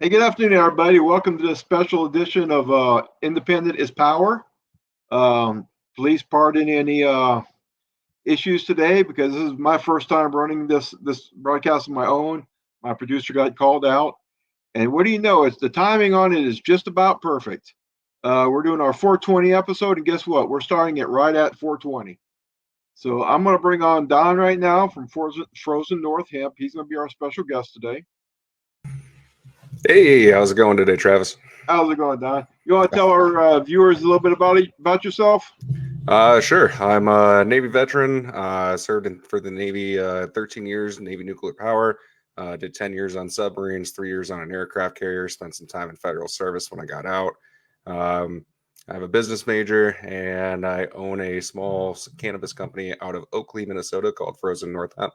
Hey, good afternoon, everybody. Welcome to this special edition of Independent is Power. Please pardon any issues today because this is my first time running this broadcast on my own. My producer got called out, and what do you know? It's the timing on it is just about perfect. We're doing our 420 episode, and guess what? We're starting it right at 420. So I'm going to bring on Don right now from Frozen North Hemp. He's going to be our special guest today. Hey, how's it going today, Travis? How's it going, Don? You want to tell our viewers a little bit about yourself? Sure. I'm a Navy veteran. Served for the Navy 13 years, Navy nuclear power. Did 10 years on submarines, 3 years on an aircraft carrier. Spent some time in federal service when I got out. I have a business major, and I own a small cannabis company out of Oakley, Minnesota, called Frozen North Hemp.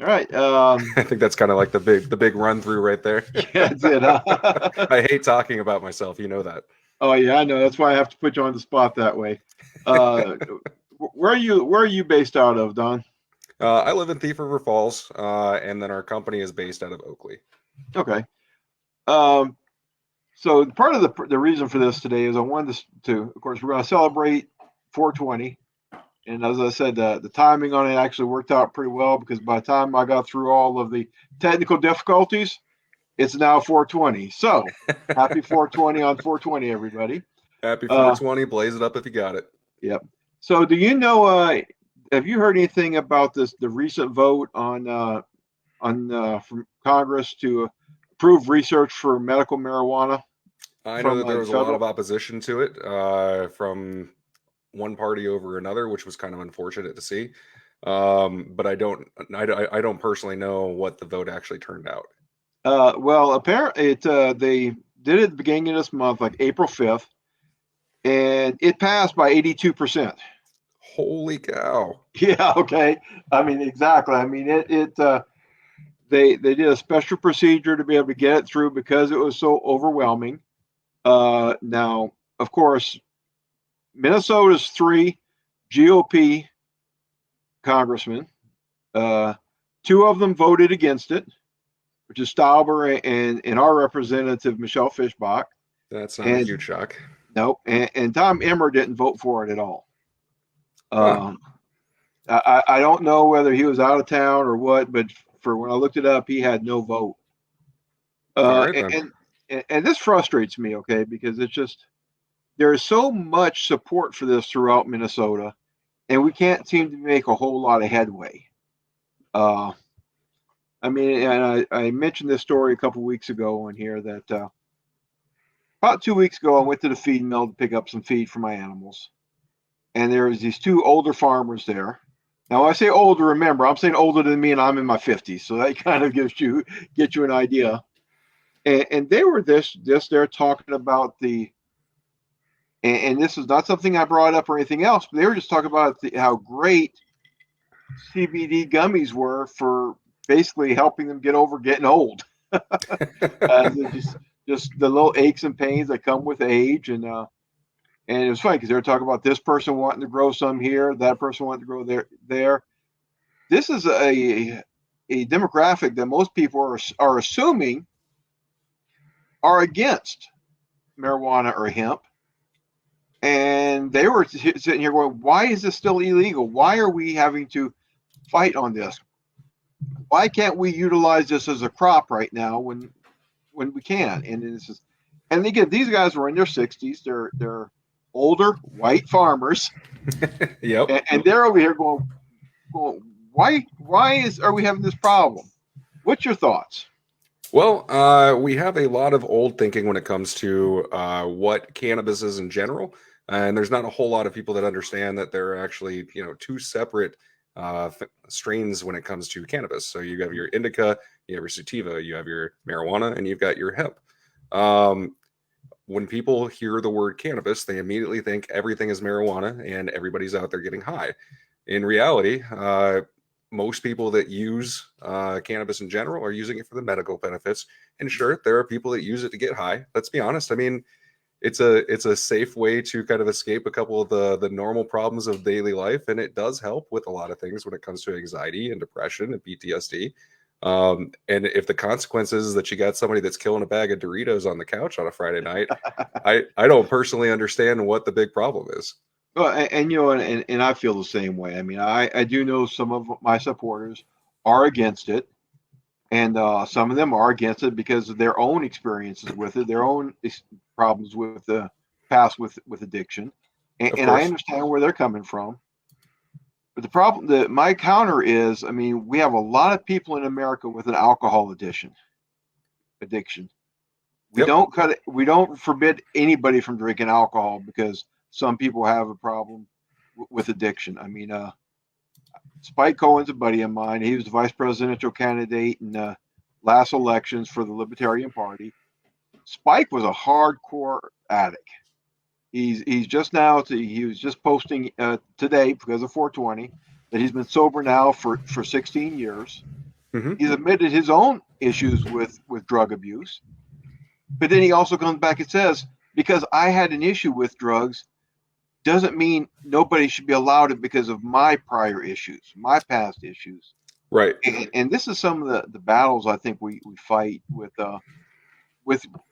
All right. I think that's kind of like the big run through right there. Yeah, that's it. I hate talking about myself. You know that. Oh yeah, I know. That's why I have to put you on the spot that way. Where are you based out of, Don? I live in Thief River Falls, and then our company is based out of Oakley. Okay. So part of the reason for this today is I wanted to of course, we're going to celebrate 420. And as I said, the timing on it actually worked out pretty well because by the time I got through all of the technical difficulties, it's now 420. So happy 420 on 420, everybody. Happy 420. Blaze it up if you got it. Yep. So do you know, have you heard anything about the recent vote on from Congress to approve research for medical marijuana? I know that there was a lot of opposition to it from one party over another, which was kind of unfortunate to see. But I don't personally know what the vote actually turned out. Well, apparently they did it at the beginning of this month, like April 5th, and it passed by 82%. Holy cow! Yeah. Okay. I mean, exactly. I mean, they did a special procedure to be able to get it through because it was so overwhelming. Now, of course, Minnesota's 3 GOP congressmen. 2 of them voted against it, which is Stauber and our representative, Michelle Fischbach. That's not a huge shock. Nope. And Tom Emmer didn't vote for it at all. I don't know whether he was out of town or what, but for when I looked it up, he had no vote. And this frustrates me, okay, because it's just there is so much support for this throughout Minnesota, and we can't seem to make a whole lot of headway. I mean, and I mentioned this story a couple weeks ago on here that about 2 weeks ago, I went to the feed mill to pick up some feed for my animals. And there was these 2 older farmers there. Now, when I say older, remember, I'm saying older than me, and I'm in my 50s. So that kind of gets you an idea. And they were this they're talking about and this is not something I brought up or anything else, but they were just talking about how great CBD gummies were for basically helping them get over getting old. Just the little aches and pains that come with age. And it was funny because they were talking about this person wanting to grow some here, that person wanting to grow there. This is a demographic that most people are assuming are against marijuana or hemp. And they were sitting here going, why is this still illegal? Why are we having to fight on this? Why can't we utilize this as a crop right now when we can? And again, these guys were in their 60s. They're older white farmers. Yep. And they're over here going, why are we having this problem? What's your thoughts? Well, we have a lot of old thinking when it comes to what cannabis is in general. And there's not a whole lot of people that understand that there are actually, 2 separate strains when it comes to cannabis. So you have your indica, you have your sativa, you have your marijuana, and you've got your hemp. When people hear the word cannabis, they immediately think everything is marijuana and everybody's out there getting high. In reality, most people that use cannabis in general are using it for the medical benefits. And sure, there are people that use it to get high. Let's be honest. I mean, it's a safe way to kind of escape a couple of the normal problems of daily life, and it does help with a lot of things when it comes to anxiety and depression and PTSD. And if the consequences is that you got somebody that's killing a bag of Doritos on the couch on a Friday night, I don't personally understand what the big problem is. Well, and you know, and I feel the same way. I mean, I do know some of my supporters are against it, and some of them are against it because of their own experiences with it, their own problems with the past with addiction, Of and I course. understand where they're coming from. But the problem, my counter is, I mean, we have a lot of people in America with an alcohol addiction. We Yep. don't cut it. We don't forbid anybody from drinking alcohol because some people have a problem with addiction. I mean, Spike Cohen's a buddy of mine. He was the vice presidential candidate in the last elections for the Libertarian Party. Spike was a hardcore addict. He's just now. He was just posting today because of 420 that he's been sober now for 16 years. Mm-hmm. He's admitted his own issues with drug abuse, but then he also comes back and says, because I had an issue with drugs doesn't mean nobody should be allowed it because of my prior issues, my past issues. Right. And this is some of the battles I think we fight with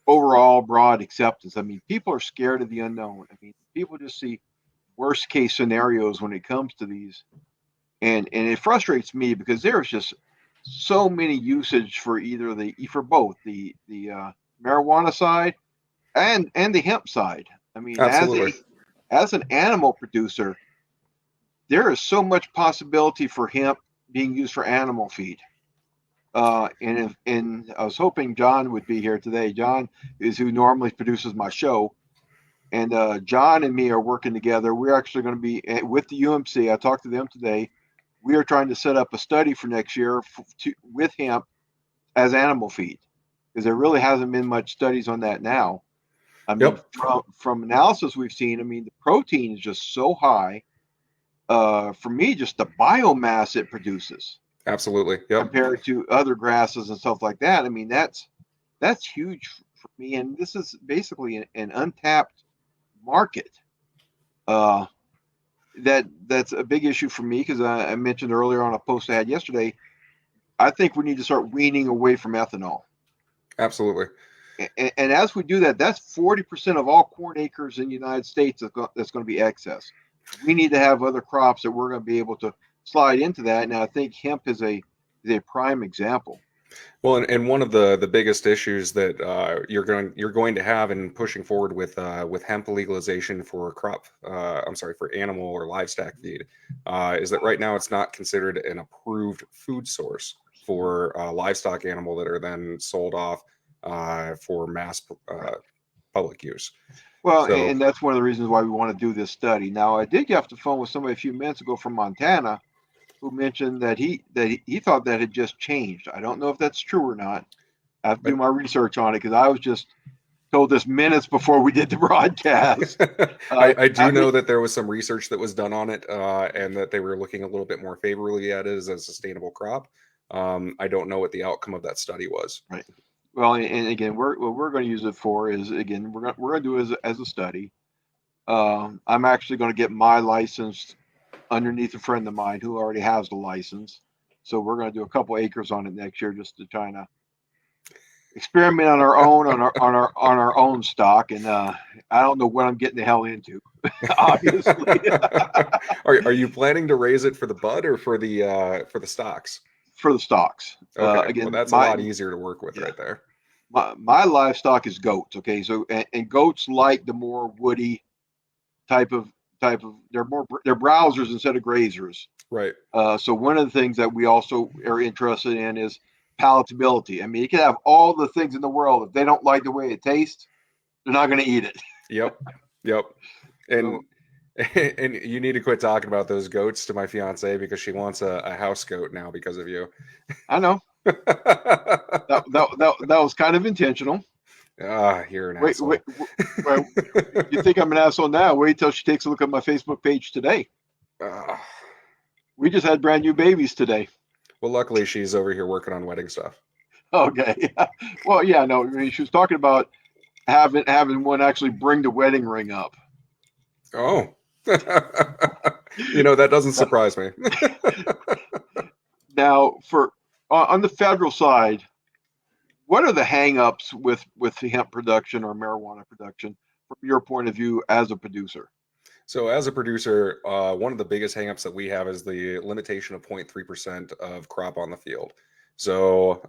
overall broad acceptance. I mean, people are scared of the unknown. I mean, people just see worst case scenarios when it comes to these. And it frustrates me because there's just so many usage for both the marijuana side and the hemp side. I mean, Absolutely. as an animal producer, there is so much possibility for hemp being used for animal feed. And I was hoping John would be here today. John is who normally produces my show, and John and me are working together. We're actually going to be with the UMC. I talked to them today. We are trying to set up a study for next year with hemp as animal feed because there really hasn't been much studies on that now. I mean, Yep. from analysis we've seen, I mean, the protein is just so high. For me, just the biomass it produces Absolutely. Yep. compared to other grasses and stuff like that. I mean, that's huge for me. And this is basically an untapped market. That's a big issue for me because I mentioned earlier on a post I had yesterday. I think we need to start weaning away from ethanol. Absolutely. And as we do that, that's 40% of all corn acres in the United States that's going to be excess. We need to have other crops that we're going to be able to slide into that. And I think hemp is a prime example. Well, and one of the biggest issues that you're going to have in pushing forward with hemp legalization for for animal or livestock feed is that right now it's not considered an approved food source for livestock animal that are then sold off for mass public use. Well, So, and that's one of the reasons why we want to do this study. Now, I did get off the phone with somebody a few minutes ago from Montana who mentioned that he thought that had just changed. I don't know if that's true or not. I have to do my research on it because I was just told this minutes before we did the broadcast. I do know that there was some research that was done on it and that they were looking a little bit more favorably at it as a sustainable crop. I don't know what the outcome of that study was. Right. Well, and again, what we're going to use it for is, again, we're going to do it as a study. I'm actually going to get my license underneath a friend of mine who already has the license. So we're going to do a couple acres on it next year just to try to experiment on our own on our own stock. And I don't know what I'm getting the hell into, obviously. Are you planning to raise it for the bud or for the stocks? For the stocks. Okay, Again, well, that's a lot easier to work with right there. My livestock is goats. Okay, so and goats like the more woody type of they're browsers instead of grazers. Right. So one of the things that we also are interested in is palatability. I mean, you can have all the things in the world. If they don't like the way it tastes, they're not going to eat it. Yep. And and you need to quit talking about those goats to my fiance because she wants a house goat now because of you. I know. that was kind of intentional. You're an asshole. You think I'm an asshole now? Wait till she takes a look at my Facebook page today. We just had brand new babies today. Well, luckily she's over here working on wedding stuff. Okay. Well, yeah, no. I mean, she was talking about having one actually bring the wedding ring up. Oh. That doesn't surprise me. Now, for On the federal side, what are the hangups with hemp production or marijuana production from your point of view as a producer? So as a producer, one of the biggest hangups that we have is the limitation of 0.3% of crop on the field. So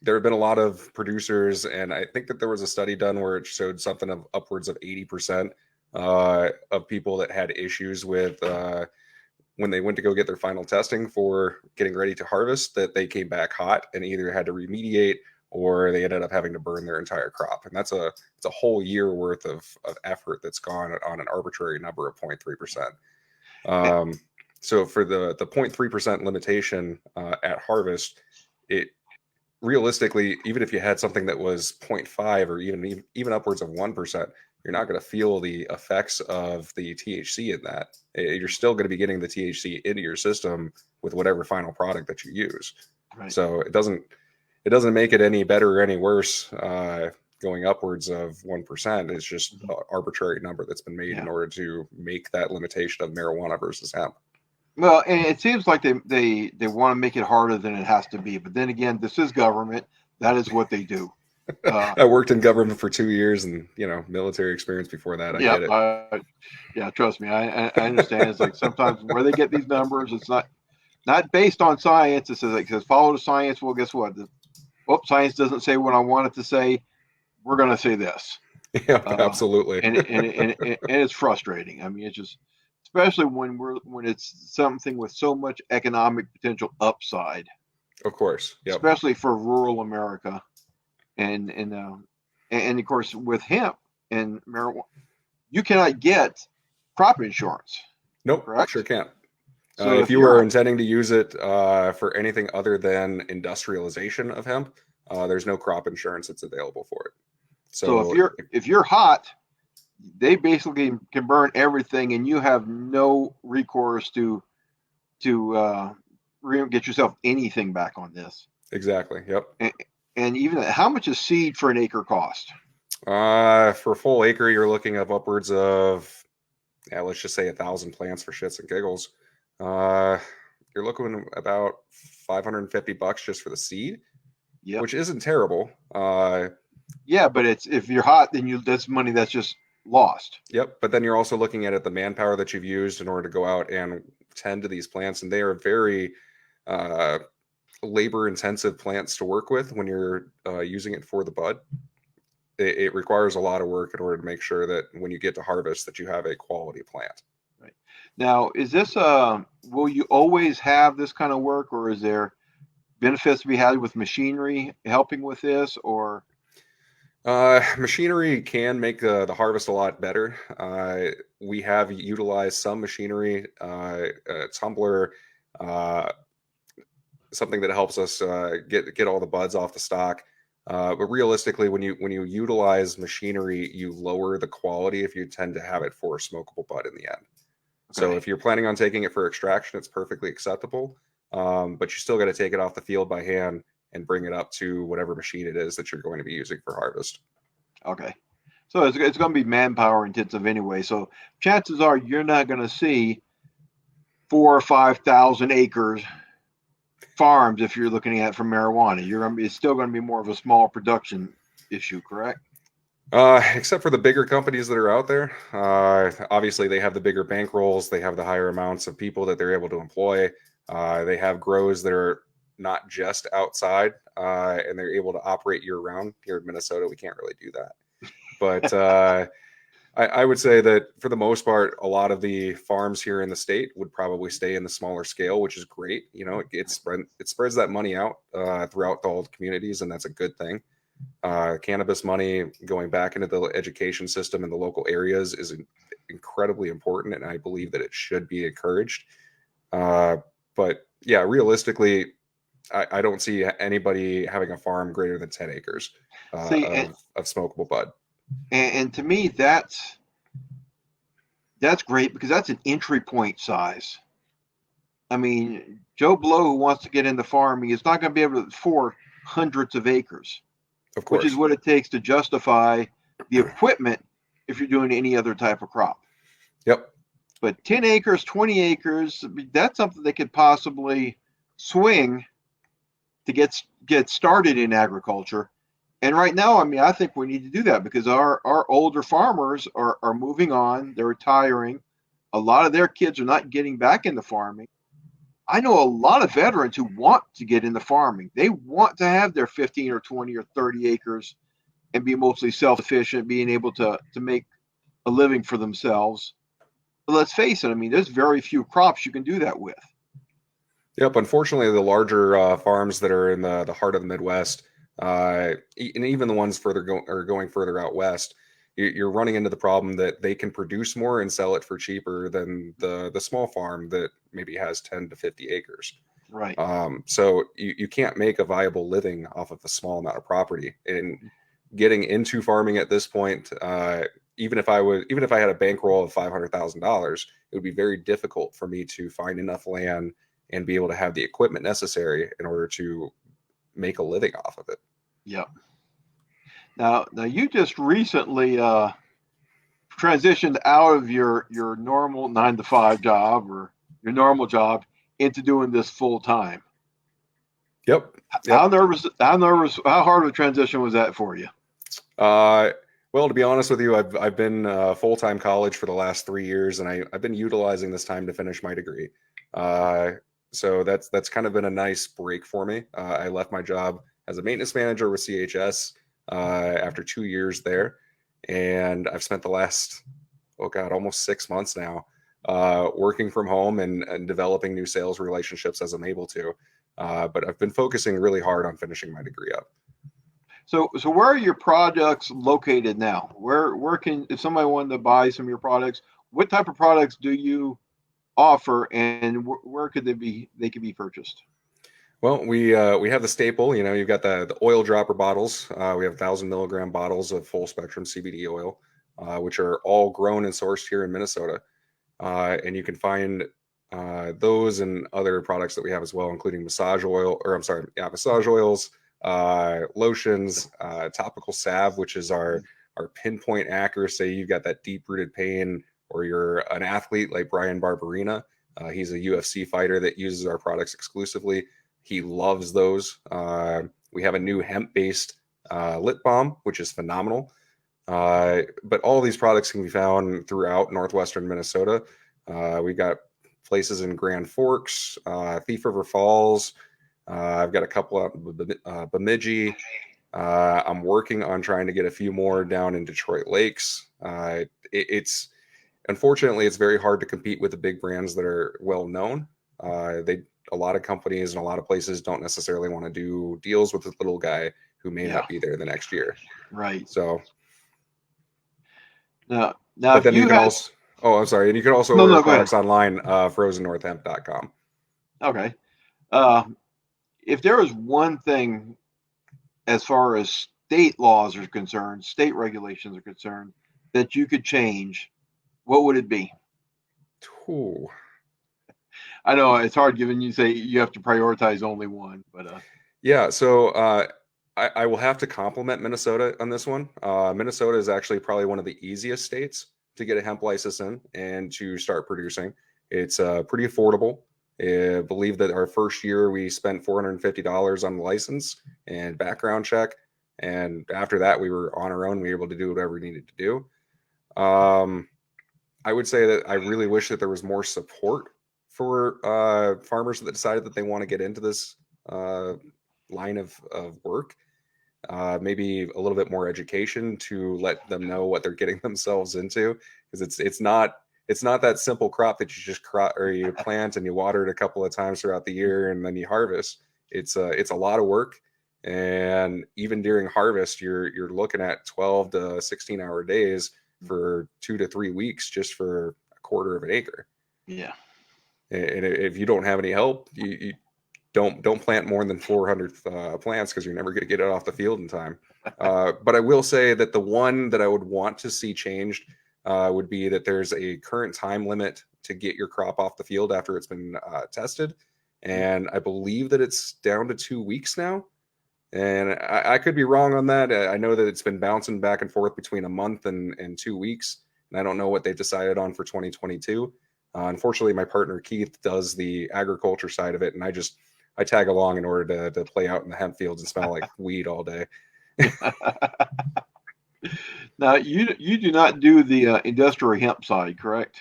there have been a lot of producers, and I think that there was a study done where it showed something of upwards of 80% of people that had issues with when they went to go get their final testing for getting ready to harvest, that they came back hot and either had to remediate or they ended up having to burn their entire crop. And it's a whole year worth of effort that's gone on an arbitrary number of 0.3%. So for the 0.3% limitation at harvest, it realistically, even if you had something that was 0.5 or even upwards of 1%, you're not going to feel the effects of the THC in that. You're still going to be getting the THC into your system with whatever final product that you use. Right. So it doesn't make it any better or any worse going upwards of 1%. It's just an arbitrary number that's been made in order to make that limitation of marijuana versus hemp. Well, and it seems like they want to make it harder than it has to be. But then again, this is government. That is what they do. I worked in government for 2 years, and military experience before that. I get it. Yeah, trust me, I understand. It's like sometimes where they get these numbers, it's not based on science. It says follow the science. Well, guess what? Science doesn't say what I want it to say. We're going to say this. Yeah, absolutely. And it's frustrating. I mean, it's just, especially when it's something with so much economic potential upside. Of course, yep. Especially for rural America, and of course with hemp and marijuana, you cannot get crop insurance. Nope, correct? Sure can't. So if you are intending to use it for anything other than industrialization of hemp, there's no crop insurance that's available for it. So if you're hot, they basically can burn everything, and you have no recourse to get yourself anything back on this. Exactly. Yep. And even how much is seed for an acre cost? For a full acre, you're looking at upwards of, let's just say 1,000 plants for shits and giggles. You're looking about $550 just for the seed, which isn't terrible. Yeah, but if you're hot, then that's money that's just lost. Yep. But then you're also looking at the manpower that you've used in order to go out and tend to these plants, and they are very labor intensive plants to work with when you're using it for the bud. It requires a lot of work in order to make sure that when you get to harvest that you have a quality plant. Right. Now, is this will you always have this kind of work, or is there benefits to be had with machinery helping with this, or? Machinery can make the harvest a lot better. We have utilized some machinery, a tumbler, something that helps us get all the buds off the stalk. But realistically, when you utilize machinery, you lower the quality if you tend to have it for a smokable bud in the end. Okay. So if you're planning on taking it for extraction, it's perfectly acceptable. But you still got to take it off the field by hand and bring it up to whatever machine it is that you're going to be using for harvest. Okay. So it's going to be manpower intensive anyway. So chances are you're not going to see 4,000 or 5,000 acres farms if you're looking at it for marijuana. It's still going to be more of a small production issue, correct? Except for the bigger companies that are out there. Obviously, they have the bigger bankrolls. They have the higher amounts of people that they're able to employ. They have grows that are not just outside, and they're able to operate year round. Here in Minnesota, we can't really do that. But I would say that for the most part, a lot of the farms here in the state would probably stay in the smaller scale, which is great. It spreads that money out throughout all the communities, and that's a good thing. Cannabis money going back into the education system in the local areas is incredibly important, and I believe that it should be encouraged. But yeah, realistically, I don't see anybody having a farm greater than 10 acres of smokable bud. And to me, that's great because that's an entry point size. I mean, Joe Blow who wants to get into farming is not going to be able to afford hundreds of acres, of course, which is what it takes to justify the equipment if you're doing any other type of crop. Yep. But 10 acres, 20 acres, that's something they could possibly swing to get started in agriculture. And right now, I mean, I think we need to do that because our older farmers are moving on, they're retiring. A lot of their kids are not getting back into farming. I know a lot of veterans who want to get into farming. They want to have their 15 or 20 or 30 acres and be mostly self-sufficient, being able to make a living for themselves. But let's face it, I mean, there's very few crops you can do that with. Yep. Unfortunately, the larger farms that are in the heart of the Midwest, and even the ones going further out west, you're running into the problem that they can produce more and sell it for cheaper than the small farm that maybe has 10 to 50 acres. Right. So you can't make a viable living off of a small amount of property. And getting into farming at this point, even if I had a bankroll of $500,000, it would be very difficult for me to find enough land and be able to have the equipment necessary in order to make a living off of it. Yep. Now you just recently transitioned out of your normal 9 to 5 job or your normal job into doing this full time. Yep. How hard of a transition was that for you? Well, to be honest with you, I've been full-time college for the last 3 years, and I've been utilizing this time to finish my degree. So that's kind of been a nice break for me. I left my job as a maintenance manager with CHS after 2 years there, and I've spent the last, almost 6 months now working from home and developing new sales relationships as I'm able to. But I've been focusing really hard on finishing my degree up. So where are your products located now? Where can, if somebody wanted to buy some of your products, what type of products do you offer, and where could they could be purchased? Well, we have the staple. You've got the oil dropper bottles. We have 1,000 milligram bottles of full spectrum CBD oil, which are all grown and sourced here in Minnesota. And you can find those and other products that we have as well, including massage oils, lotions, topical salve, which is our pinpoint accuracy. You've got that deep rooted pain, or you're an athlete like Brian Barberina. He's a UFC fighter that uses our products exclusively. He loves those. We have a new hemp-based lip balm, which is phenomenal. But all these products can be found throughout northwestern Minnesota. We've got places in Grand Forks, Thief River Falls. I've got a couple of Bemidji. I'm working on trying to get a few more down in Detroit Lakes. It's unfortunately, it's very hard to compete with the big brands that are well known. A lot of companies and a lot of places don't necessarily want to do deals with the little guy who may not be there the next year. Right. So now but then you can also, I'm sorry, and you can also order products online, frozennorthhemp.com. Okay. If there was one thing as far as state laws are concerned, state regulations are concerned, that you could change, what would it be? Ooh. I know it's hard given you say you have to prioritize only one, but yeah. So I will have to compliment Minnesota on this one. Minnesota is actually probably one of the easiest states to get a hemp license in and to start producing. It's pretty affordable. I believe that our first year we spent $450 on the license and background check, and after that we were on our own. We were able to do whatever we needed to do. I would say that I really wish that there was more support for farmers that decided that they want to get into this line of work. Maybe a little bit more education to let them know what they're getting themselves into, because it's not that simple crop that you just you plant and you water it a couple of times throughout the year and then you harvest. It's a lot of work, and even during harvest, you're looking at 12 to 16-hour days for 2 to 3 weeks just for a quarter of an acre. Yeah. And if you don't have any help, you don't plant more than 400 plants, because you're never going to get it off the field in time. But I will say that the one that I would want to see changed would be that there's a current time limit to get your crop off the field after it's been tested. And I believe that it's down to 2 weeks now. And I could be wrong on that. I know that it's been bouncing back and forth between a month and 2 weeks. And I don't know what they've decided on for 2022. Unfortunately, my partner Keith does the agriculture side of it, and I just I tag along in order to play out in the hemp fields and smell like weed all day. Now, you do not do the industrial hemp side, correct?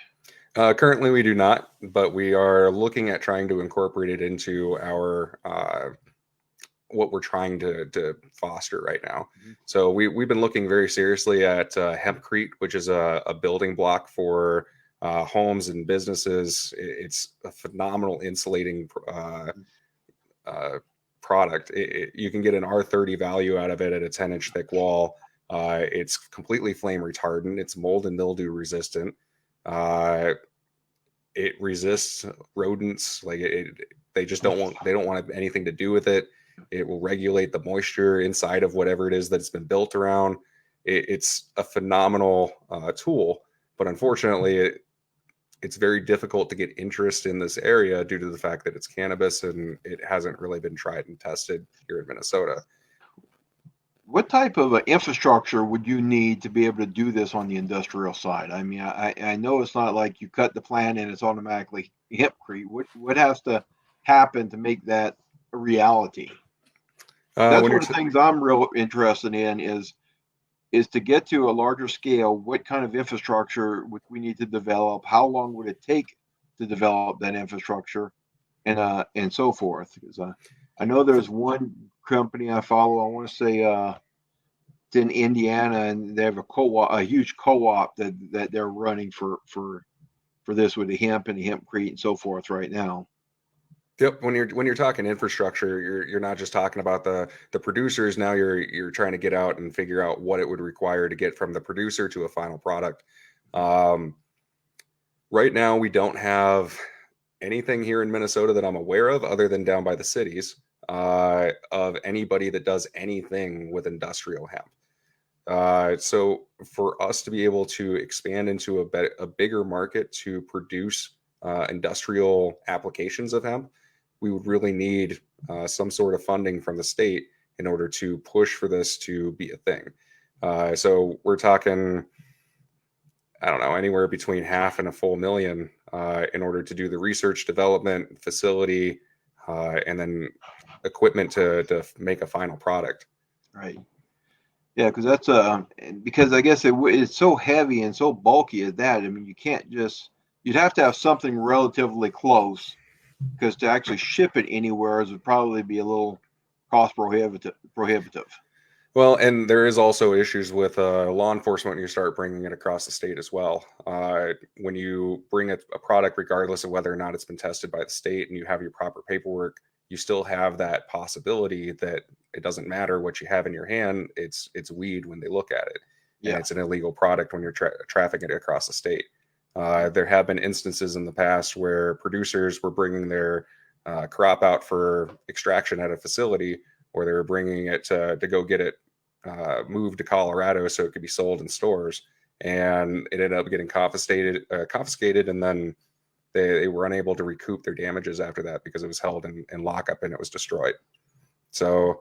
Currently, we do not, but we are looking at trying to incorporate it into our what we're trying to foster right now. So we've been looking very seriously at hempcrete, which is a building block for homes and businesses. It's a phenomenal insulating product. You can get an R30 value out of it at a 10-inch thick wall. It's completely flame retardant. It's mold and mildew resistant. It resists rodents. Like they just don't want anything to do with it. It will regulate the moisture inside of whatever it is that it's been built around. It's a phenomenal tool, but unfortunately, it's very difficult to get interest in this area due to the fact that it's cannabis and it hasn't really been tried and tested here in Minnesota. What type of infrastructure would you need to be able to do this on the industrial side? I mean, I know it's not like you cut the plant and it's automatically hempcrete. What has to happen to make that a reality? That's one of the things I'm real interested in is to get to a larger scale. What kind of infrastructure would we need to develop? How long would it take to develop that infrastructure, and so forth? Because I know there's one company I follow. I want to say it's in Indiana, and they have a huge co-op that they're running for this with the hemp and the hempcrete and so forth right now. Yep. When you're talking infrastructure, you're not just talking about the producers. Now you're trying to get out and figure out what it would require to get from the producer to a final product. Right now, we don't have anything here in Minnesota that I'm aware of, other than down by the cities, of anybody that does anything with industrial hemp. So for us to be able to expand into a bigger market to produce industrial applications of hemp, we would really need some sort of funding from the state in order to push for this to be a thing. So we're talking, I don't know, anywhere between $500,000 and $1 million in order to do the research, development, facility, and then equipment to make a final product. Right. Yeah, because that's because I guess it's so heavy and so bulky at that. I mean, you'd have to have something relatively close, because to actually ship it anywhere would probably be a little cost prohibitive. Well, and there is also issues with law enforcement when you start bringing it across the state as well. When you bring a product, regardless of whether or not it's been tested by the state and you have your proper paperwork, you still have that possibility that it doesn't matter what you have in your hand. It's weed when they look at it. Yeah. And it's an illegal product when you're trafficking it across the state. There have been instances in the past where producers were bringing their crop out for extraction at a facility, or they were bringing it to go get it moved to Colorado so it could be sold in stores, and it ended up getting confiscated, and then they were unable to recoup their damages after that because it was held in lockup and it was destroyed. So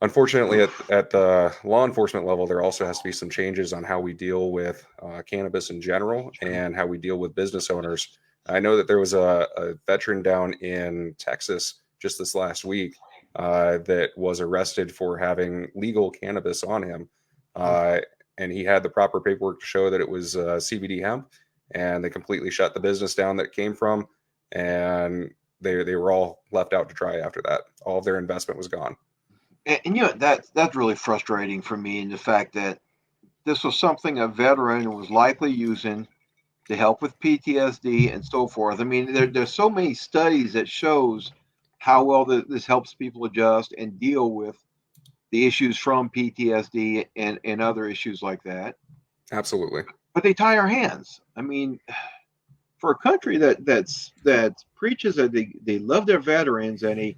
unfortunately, at the law enforcement level, there also has to be some changes on how we deal with cannabis in general and how we deal with business owners. I know that there was a veteran down in Texas just this last week that was arrested for having legal cannabis on him. And he had the proper paperwork to show that it was CBD hemp, and they completely shut the business down that it came from. And they were all left out to dry after that. All of their investment was gone. And that's really frustrating for me, in the fact that this was something a veteran was likely using to help with PTSD and so forth. I mean, there's so many studies that shows how well this helps people adjust and deal with the issues from PTSD and other issues like that. Absolutely. But they tie our hands. I mean, for a country that preaches that they love their veterans, and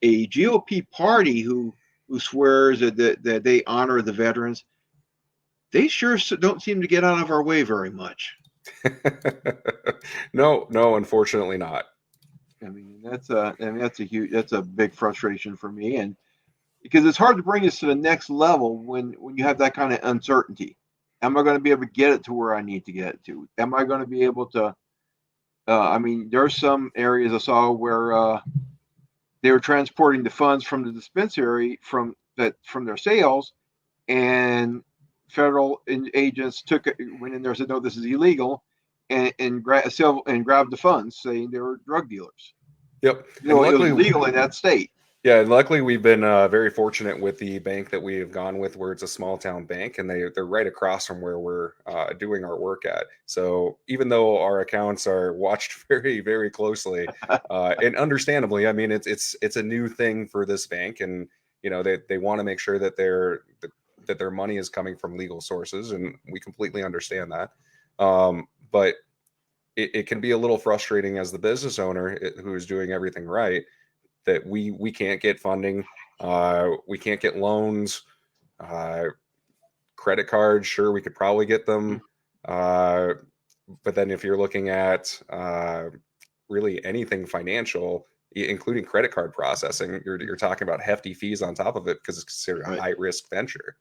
a GOP party who swears that they honor the veterans, they sure don't seem to get out of our way very much. No, unfortunately not. I mean, that's a big frustration for me, and because it's hard to bring us to the next level when you have that kind of uncertainty. Am I going to be able to get it to where I need to get it to? Am I going to be able to? I mean, there's some areas I saw where they were transporting the funds from the dispensary from their sales, and federal agents went in there and said, no, this is illegal, and grabbed the funds, saying they were drug dealers. Yep. It was legal in that state. Yeah, and luckily we've been very fortunate with the bank that we have gone with, where it's a small town bank, and they're right across from where we're doing our work at. So even though our accounts are watched very, very closely, and understandably, I mean it's a new thing for this bank, and they want to make sure that their money is coming from legal sources, and we completely understand that. But it can be a little frustrating as the business owner who is doing everything right, that we can't get funding, we can't get loans, credit cards. Sure, we could probably get them, but then if you're looking at really anything financial, including credit card processing, you're talking about hefty fees on top of it, because it's considered a high risk venture.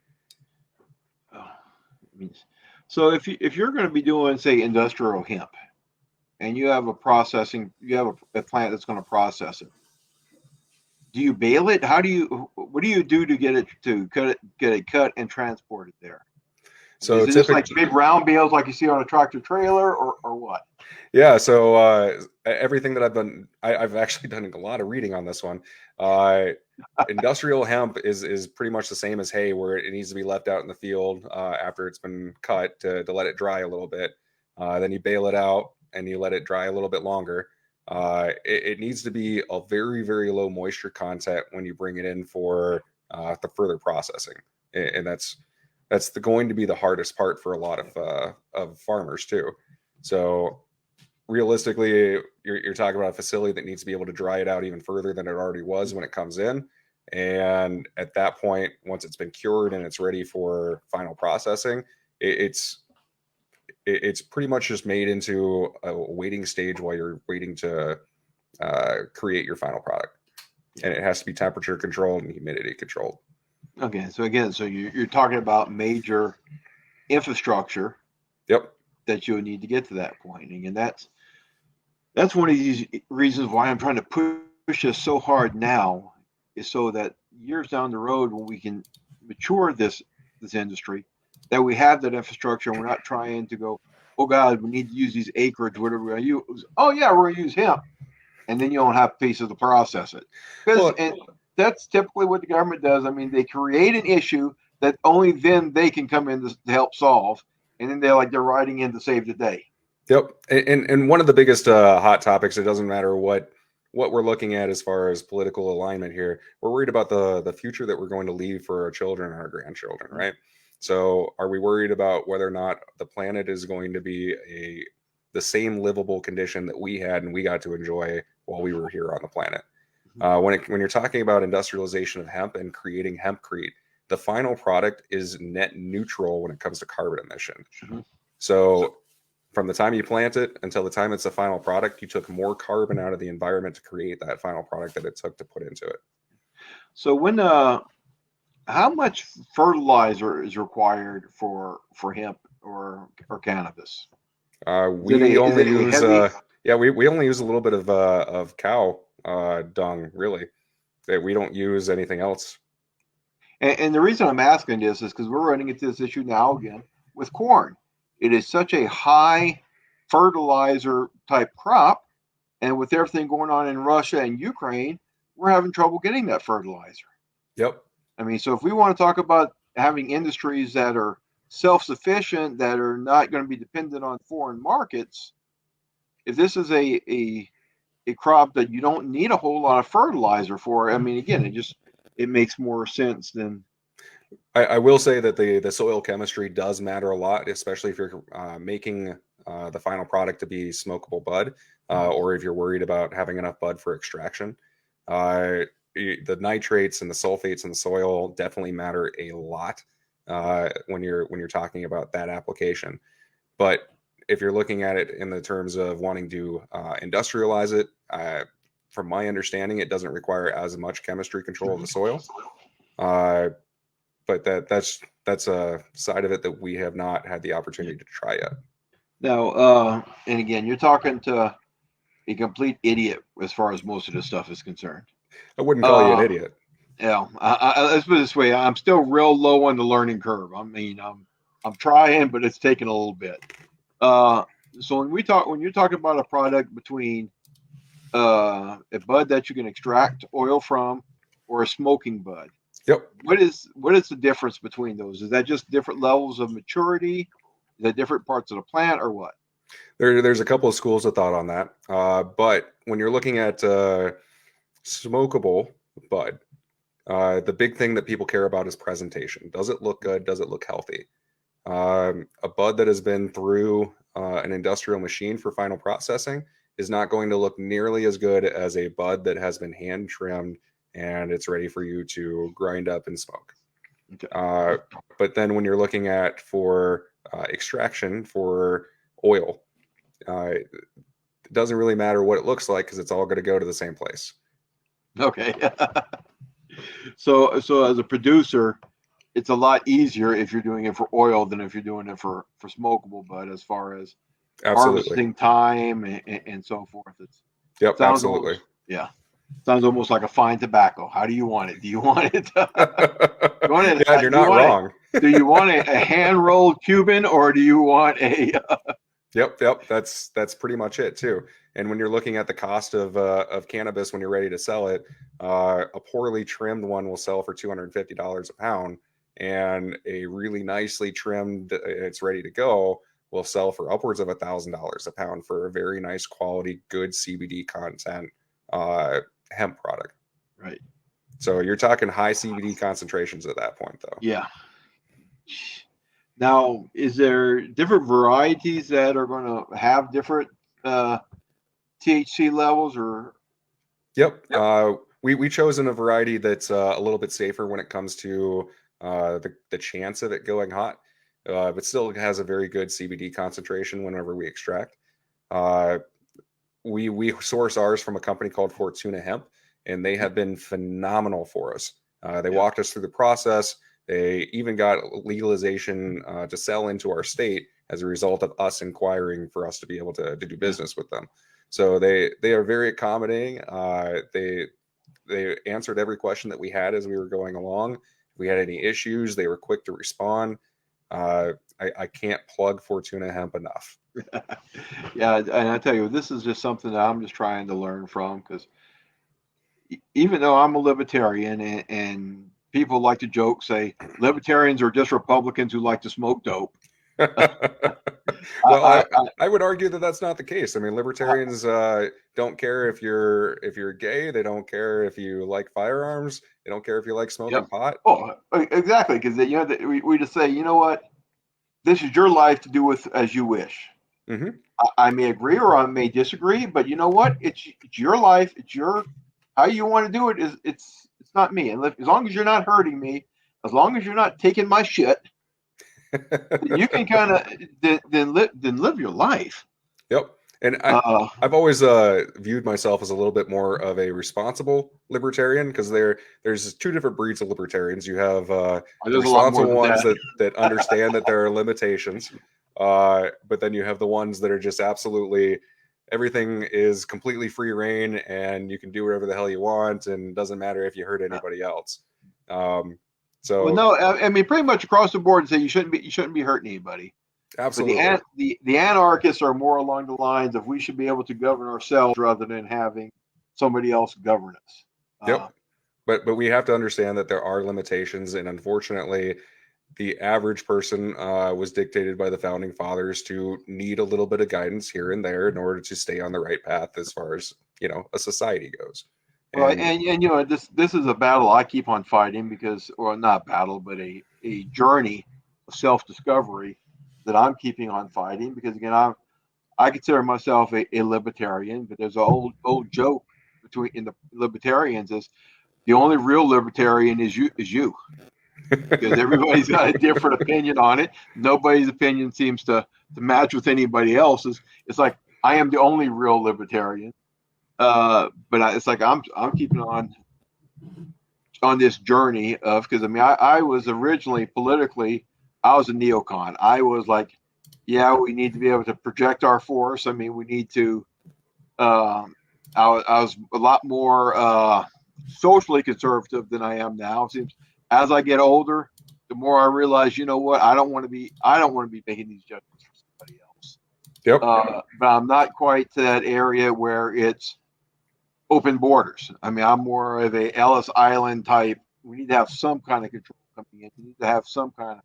So if you're going to be doing, say, industrial hemp, and you have a plant that's going to process it, do you bale it? What do you do to get it cut and transported there? So is this like big round bales like you see on a tractor trailer, or what? Yeah, so everything that I've done, I've actually done a lot of reading on this one. Industrial hemp is pretty much the same as hay, where it needs to be left out in the field after it's been cut to let it dry a little bit. Then you bale it out and you let it dry a little bit longer. It needs to be a very, very low moisture content when you bring it in for the further processing, and that's going to be the hardest part for a lot of farmers too. So realistically, you're talking about a facility that needs to be able to dry it out even further than it already was when it comes in, and at that point, once it's been cured and it's ready for final processing, it's pretty much just made into a waiting stage while you're waiting to create your final product. And it has to be temperature controlled and humidity controlled. Okay, so again, you're talking about major infrastructure. Yep. That you would need to get to that point. And that's one of these reasons why I'm trying to push this so hard now, is so that years down the road, when we can mature this industry, that we have that infrastructure, and we're not trying to go, oh God, we need to use these acreage, whatever we're going to use. Oh yeah, we're going to use hemp. And then you don't have pieces to process it. And that's typically what the government does. I mean, they create an issue that only then they can come in to help solve. And then they're riding in to save the day. Yep. And one of the biggest hot topics, it doesn't matter what we're looking at as far as political alignment here, we're worried about the future that we're going to leave for our children and our grandchildren, right? So are we worried about whether or not the planet is going to be the same livable condition that we had and we got to enjoy while we were here on the planet? When you're talking about industrialization of hemp and creating hempcrete, the final product is net neutral when it comes to carbon emission. So from the time you plant it until the time it's the final product, you took more carbon out of the environment to create that final product that it took to put into it. So how much fertilizer is required for hemp or cannabis? We only use a little bit of cow dung, really. That we don't use anything else. And the reason I'm asking this is because we're running into this issue now again with corn. It is such a high fertilizer type crop, and with everything going on in Russia and Ukraine, we're having trouble getting that fertilizer. Yep. I mean, so if we want to talk about having industries that are self-sufficient, that are not going to be dependent on foreign markets, if this is a crop that you don't need a whole lot of fertilizer for, I mean, again, it makes more sense than. I will say that the soil chemistry does matter a lot, especially if you're making the final product to be smokable bud, or if you're worried about having enough bud for extraction. The nitrates and the sulfates in the soil definitely matter a lot when you're talking about that application. But if you're looking at it in the terms of wanting to industrialize it, from my understanding, it doesn't require as much chemistry control of the soil. But that's a side of it that we have not had the opportunity to try yet. Now, and again, you're talking to a complete idiot as far as most of this stuff is concerned. I wouldn't call you an Uh, idiot. yeah, let's put it this way: I'm still real low on the learning curve. I mean, I'm trying, but it's taking a little bit. Uh, so when you're talking about a product between a bud that you can extract oil from or a smoking bud, Yep. what is the difference between those? Is that just different levels of maturity? Is that different parts of the plant, or what? There's a couple of schools of thought on that. But when you're looking at smokable bud, the big thing that people care about is presentation. Does it look good? Does it look healthy? A bud that has been through an industrial machine for final processing is not going to look nearly as good as a bud that has been hand trimmed and it's ready for you to grind up and smoke. Okay. But then when you're looking at for extraction for oil, it doesn't really matter what it looks like because it's all going to go to the same place. Okay. So as a producer, it's a lot easier if you're doing it for oil than if you're doing it for smokable bud, as far as Absolutely. harvesting time and so forth. Yep, Sounds absolutely. almost, yeah, sounds almost like a fine tobacco. How do you want it? Do you want it? You want it? Yeah, you're Do you not want it? wrong. Do you want a hand rolled Cuban, or do you want a? Yep. That's pretty much it too. And when you're looking at the cost of cannabis when you're ready to sell it, a poorly trimmed one will sell for $250 a pound, and a really nicely trimmed, it's ready to go, will sell for upwards of $1,000 a pound for a very nice quality, good CBD content hemp product. Right. So you're talking high CBD concentrations at that point, though. Yeah. Now, is there different varieties that are going to have different uh, THC levels, or? Yep. We chosen a variety that's a little bit safer when it comes to the chance of it going hot, but still has a very good CBD concentration whenever we extract. Uh, we source ours from a company called Fortuna Hemp, and they have been phenomenal for us. They Yeah. walked us through the process. They even got legalization to sell into our state as a result of us inquiring for us to be able to do Yeah. business with them. So they are very accommodating. They answered every question that we had as we were going along. If we had any issues, they were quick to respond. I can't plug Fortuna Hemp enough. Yeah, and I tell you, this is just something that I'm just trying to learn from, because even though I'm a libertarian, and people like to joke, say libertarians are just Republicans who like to smoke dope. Well, I, I would argue that that's not the case. I mean, I, libertarians don't care if you're gay. They don't care if you like firearms. They don't care if you like smoking yep. pot. Oh, exactly. Because we just say, you know what, this is your life to do with as you wish. Hmm. I may agree or I may disagree, but you know what? It's your life. It's your how you want to do it. It's not me. And as long as you're not hurting me, as long as you're not taking my shit, then you can kind of then live your life. Yep. And Uh, I've always viewed myself as a little bit more of a responsible libertarian because there's two different breeds of libertarians. You have the there's a lot more responsible than ones that. that understand that there are limitations, but then you have the ones that are just absolutely everything is completely free reign and you can do whatever the hell you want and it doesn't matter if you hurt anybody else. Um, Well, so no, I mean pretty much across the board, say you shouldn't be hurting anybody. But absolutely. the anarchists are more along the lines of we should be able to govern ourselves rather than having somebody else govern us. Yep. But we have to understand that there are limitations, and unfortunately, the average person was dictated by the founding fathers to need a little bit of guidance here and there in order to stay on the right path as far as a society goes. Well, And and this is a battle I keep on fighting, because, well, not battle, but a journey of self discovery that I'm keeping on fighting, because again I consider myself a libertarian, but there's an old joke between in the libertarians is the only real libertarian is you, because everybody's got a different opinion on it. Nobody's opinion seems to match with anybody else's. It's like I am the only real libertarian, but it's like I'm keeping on this journey of, because I mean I was originally politically, I was a neocon. I was like, yeah, we need to be able to project our force. I mean, we need to. I was a lot more socially conservative than I am now. It seems as I get older, the more I realize, you know what, I don't want to be making these judgments for somebody else. Yep. But I'm not quite to that area where it's open borders. I mean, I'm more of a Ellis Island type. We need to have some kind of control coming in. We need to have some kind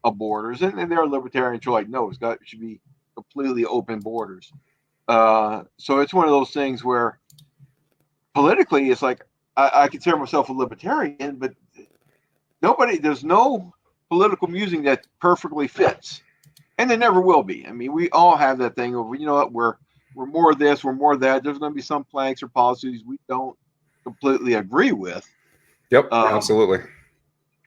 of borders. And there are libertarians who are like, no, it should be completely open borders. So it's one of those things where politically, it's like I consider myself a libertarian, but there's no political musing that perfectly fits, and there never will be. I mean, we all have that thing of, you know what, we're more of this, we're more of that. There's going to be some planks or policies we don't completely agree with. Yep, absolutely.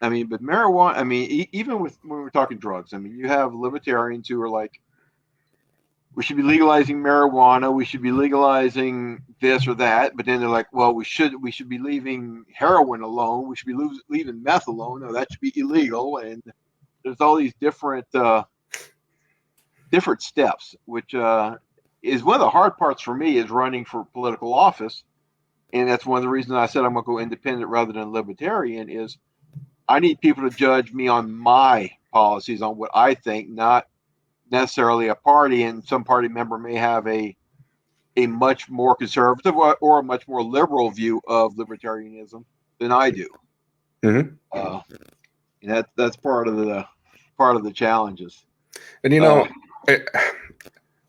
I mean, but marijuana, I mean, even when we're talking drugs, I mean, you have libertarians who are like, we should be legalizing marijuana, we should be legalizing this or that, but then they're like, well, we should be leaving heroin alone, we should be leaving meth alone, no, that should be illegal. And there's all these different steps, which is one of the hard parts for me, is running for political office. And that's one of the reasons I said I'm going to go independent rather than libertarian, is I need people to judge me on my policies, on what I think, not necessarily a party. And some party member may have a much more conservative or a much more liberal view of libertarianism than I do. Mm-hmm. And that's part of the challenges. And you know,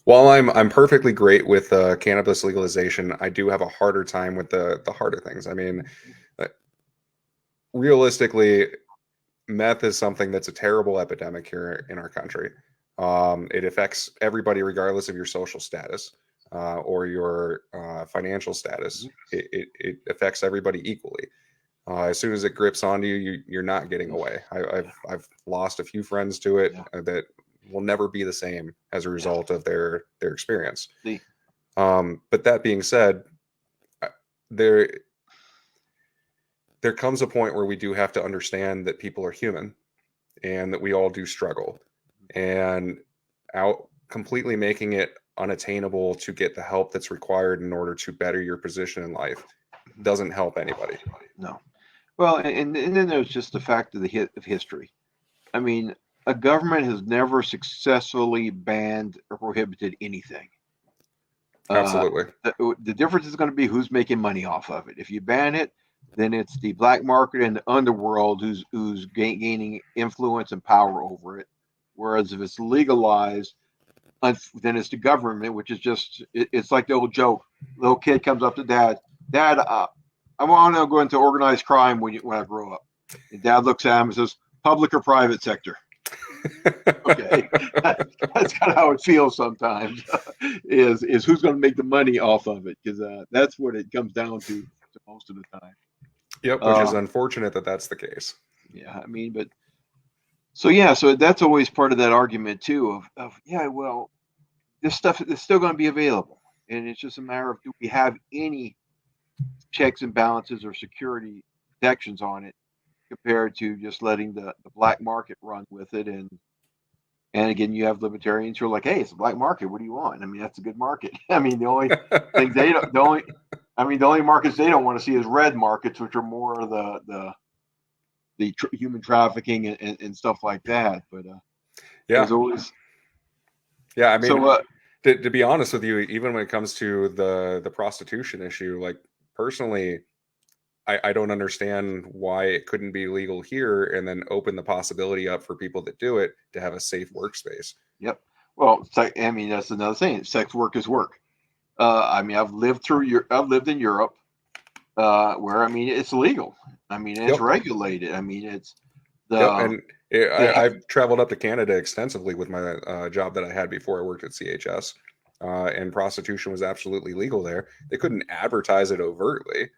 while I'm perfectly great with cannabis legalization, I do have a harder time with the harder things. I mean, realistically, meth is something that's a terrible epidemic here in our country. It affects everybody regardless of your social status or your financial status. It affects everybody equally. As soon as it grips onto you, you're not getting away. I've lost a few friends to it that will never be the same as a result of their experience. But that being said, there comes a point where we do have to understand that people are human and that we all do struggle, and completely making it unattainable to get the help that's required in order to better your position in life doesn't help anybody. No. Well, and then there's just the fact of of history. I mean, a government has never successfully banned or prohibited anything. Absolutely. The difference is going to be who's making money off of it. If you ban it, then it's the black market and the underworld who's gaining influence and power over it. Whereas if it's legalized, then it's the government, which is just, it's like the old joke. Little kid comes up to dad, I want to go into organized crime when I grow up. And dad looks at him and says, public or private sector? Okay, that's kind of how it feels sometimes. Is who's going to make the money off of it? Because that's what it comes down to most of the time. Yep, which is unfortunate that that's the case. Yeah, I mean, but so that's always part of that argument too. Of well, this stuff is still going to be available, and it's just a matter of, do we have any checks and balances or security protections on it, compared to just letting the black market run with it. And again, you have libertarians who are like, hey, it's a black market, what do you want? I mean, that's a good market. I mean, the only things the only markets they don't want to see is red markets, which are more the human trafficking and stuff like that. But there's always, I mean, so, to be honest with you, even when it comes to the prostitution issue, like, personally, I don't understand why it couldn't be legal here and then open the possibility up for people that do it to have a safe workspace. Yep. Well, I mean, that's another thing. Sex work is work. I mean, I've lived in Europe, where, I mean, it's legal. I mean, it's regulated. I mean, it's I've traveled up to Canada extensively with my job that I had before I worked at CHS, and prostitution was absolutely legal there. They couldn't advertise it overtly.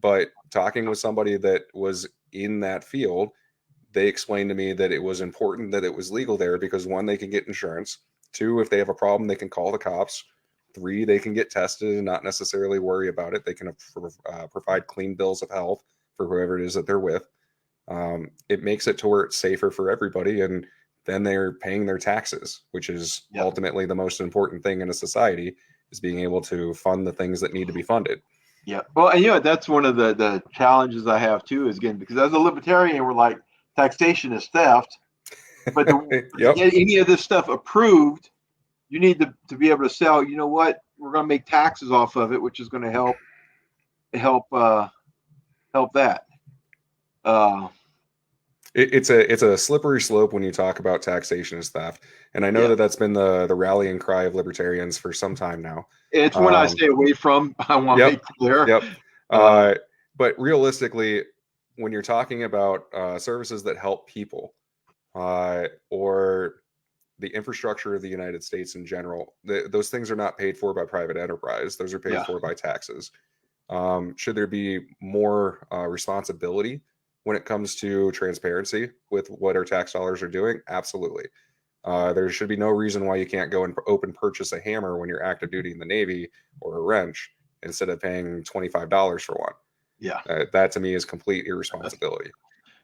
But talking with somebody that was in that field, they explained to me that it was important that it was legal there because, 1, they can get insurance. 2, if they have a problem, they can call the cops. 3, they can get tested and not necessarily worry about it. They can provide clean bills of health for whoever it is that they're with. It makes it to where it's safer for everybody, and then they're paying their taxes, which is ultimately the most important thing in a society, is being able to fund the things that need to be funded. Yeah. Well, and that's one of the challenges I have too. Is again because as a libertarian, we're like taxation is theft, but to Yep. get any of this stuff approved, you need to be able to sell. You know what? We're going to make taxes off of it, which is going to help help that. Uh, It's a slippery slope when you talk about taxation as theft, and I know yeah. that that's been the rallying cry of libertarians for some time now. It's one I Um, stay away from. I want to yep, make clear. yep. Uh, But realistically, when you're talking about services that help people or the infrastructure of the United States in general, those things are not paid for by private enterprise. Those are paid yeah. for by taxes. Should there be more responsibility when it comes to transparency with what our tax dollars are doing? Absolutely. There should be no reason why you can't go and open purchase a hammer when you're active duty in the Navy or a wrench instead of paying $25 for one. Yeah. That to me is complete irresponsibility.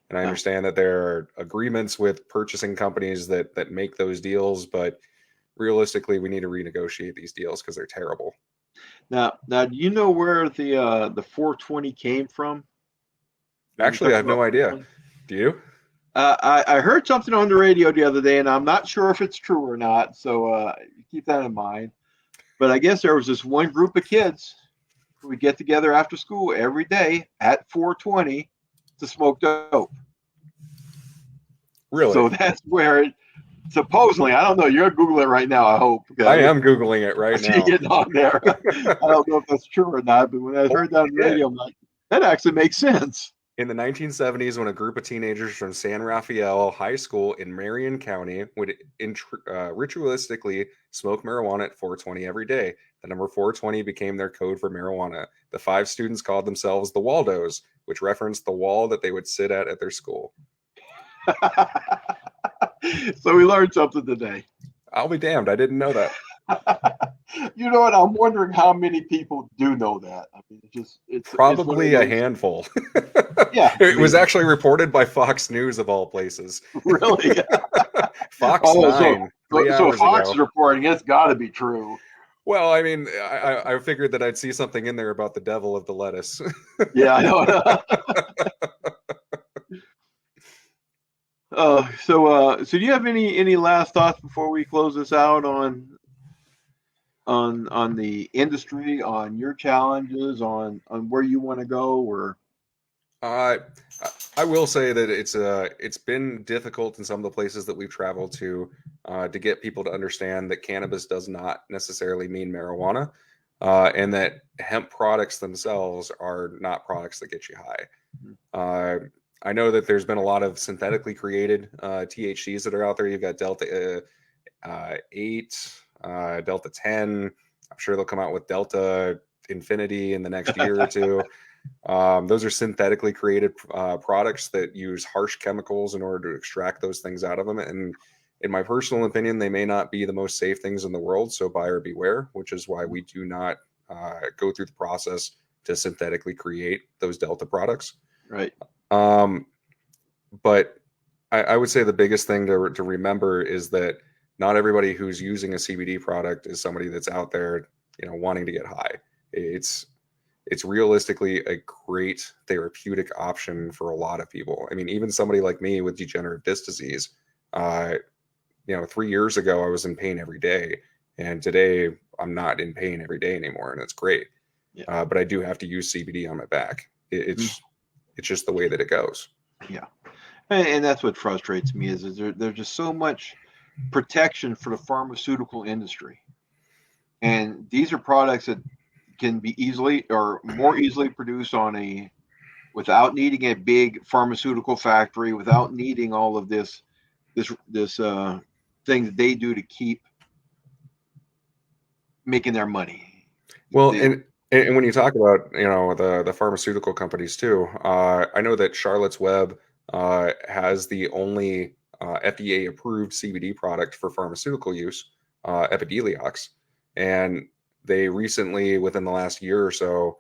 And I Yeah. understand that there are agreements with purchasing companies that make those deals, but realistically, we need to renegotiate these deals because they're terrible. Now, do you know where the 420 came from? Have you Actually, I talked have about no idea. 420? Do you? I heard something on the radio the other day, and I'm not sure if it's true or not. So keep that in mind. But I guess there was this one group of kids who would get together after school every day at 420 to smoke dope. Really? So that's where it supposedly, I don't know, you're going to Google it right now, I hope. I Okay? am Googling it I right see you now. getting on there. I don't know if that's true or not, but when I Holy heard that on the shit. radio, I'm like, that actually makes sense. In the 1970s, when a group of teenagers from San Rafael High School in Marion County would ritualistically smoke marijuana at 420 every day, the number 420 became their code for marijuana. The five students called themselves the Waldos, which referenced the wall that they would sit at their school. So we learned something today. I'll be damned. I didn't know that. You know what? I'm wondering how many people do know that. I mean, it's one of Probably a those. handful. Yeah, I It was mean, actually reported by Fox News of all places. really. Fox Oh, 9, 3 hours Fox ago. is reporting it's got to be true. Well, I mean, I figured that I'd see something in there about the devil of the lettuce. Yeah, I know. So do you have any last thoughts before we close this out on the industry, on your challenges, on where you want to go, or Uh, I will say that it's been difficult in some of the places that we've traveled to get people to understand that cannabis does not necessarily mean marijuana, and that hemp products themselves are not products that get you high. Uh, I know that there's been a lot of synthetically created THCs that are out there. You've got Delta 8, Delta 10. I'm sure they'll come out with Delta Infinity in the next year or two. Those are synthetically created products that use harsh chemicals in order to extract those things out of them. And in my personal opinion, they may not be the most safe things in the world. So buyer beware, which is why we do not go through the process to synthetically create those Delta products. right? Um, but I would say the biggest thing to remember is that not everybody who's using a CBD product is somebody that's out there, wanting to get high. It's realistically a great therapeutic option for a lot of people. I mean, even somebody like me with degenerative disc disease, 3 years ago, I was in pain every day. And today I'm not in pain every day anymore. And it's great. Yeah. But I do have to use CBD on my back. It's just the way that it goes. Yeah, and that's what frustrates me is there's just so much protection for the pharmaceutical industry, and these are products that can be easily or more easily produced without needing a big pharmaceutical factory, without needing all of this thing that they do to keep making their money. Well, They, and when you talk about the pharmaceutical companies too, I know that Charlotte's Web has the only FDA approved CBD product for pharmaceutical use, Epidiolex, and they recently, within the last year or so,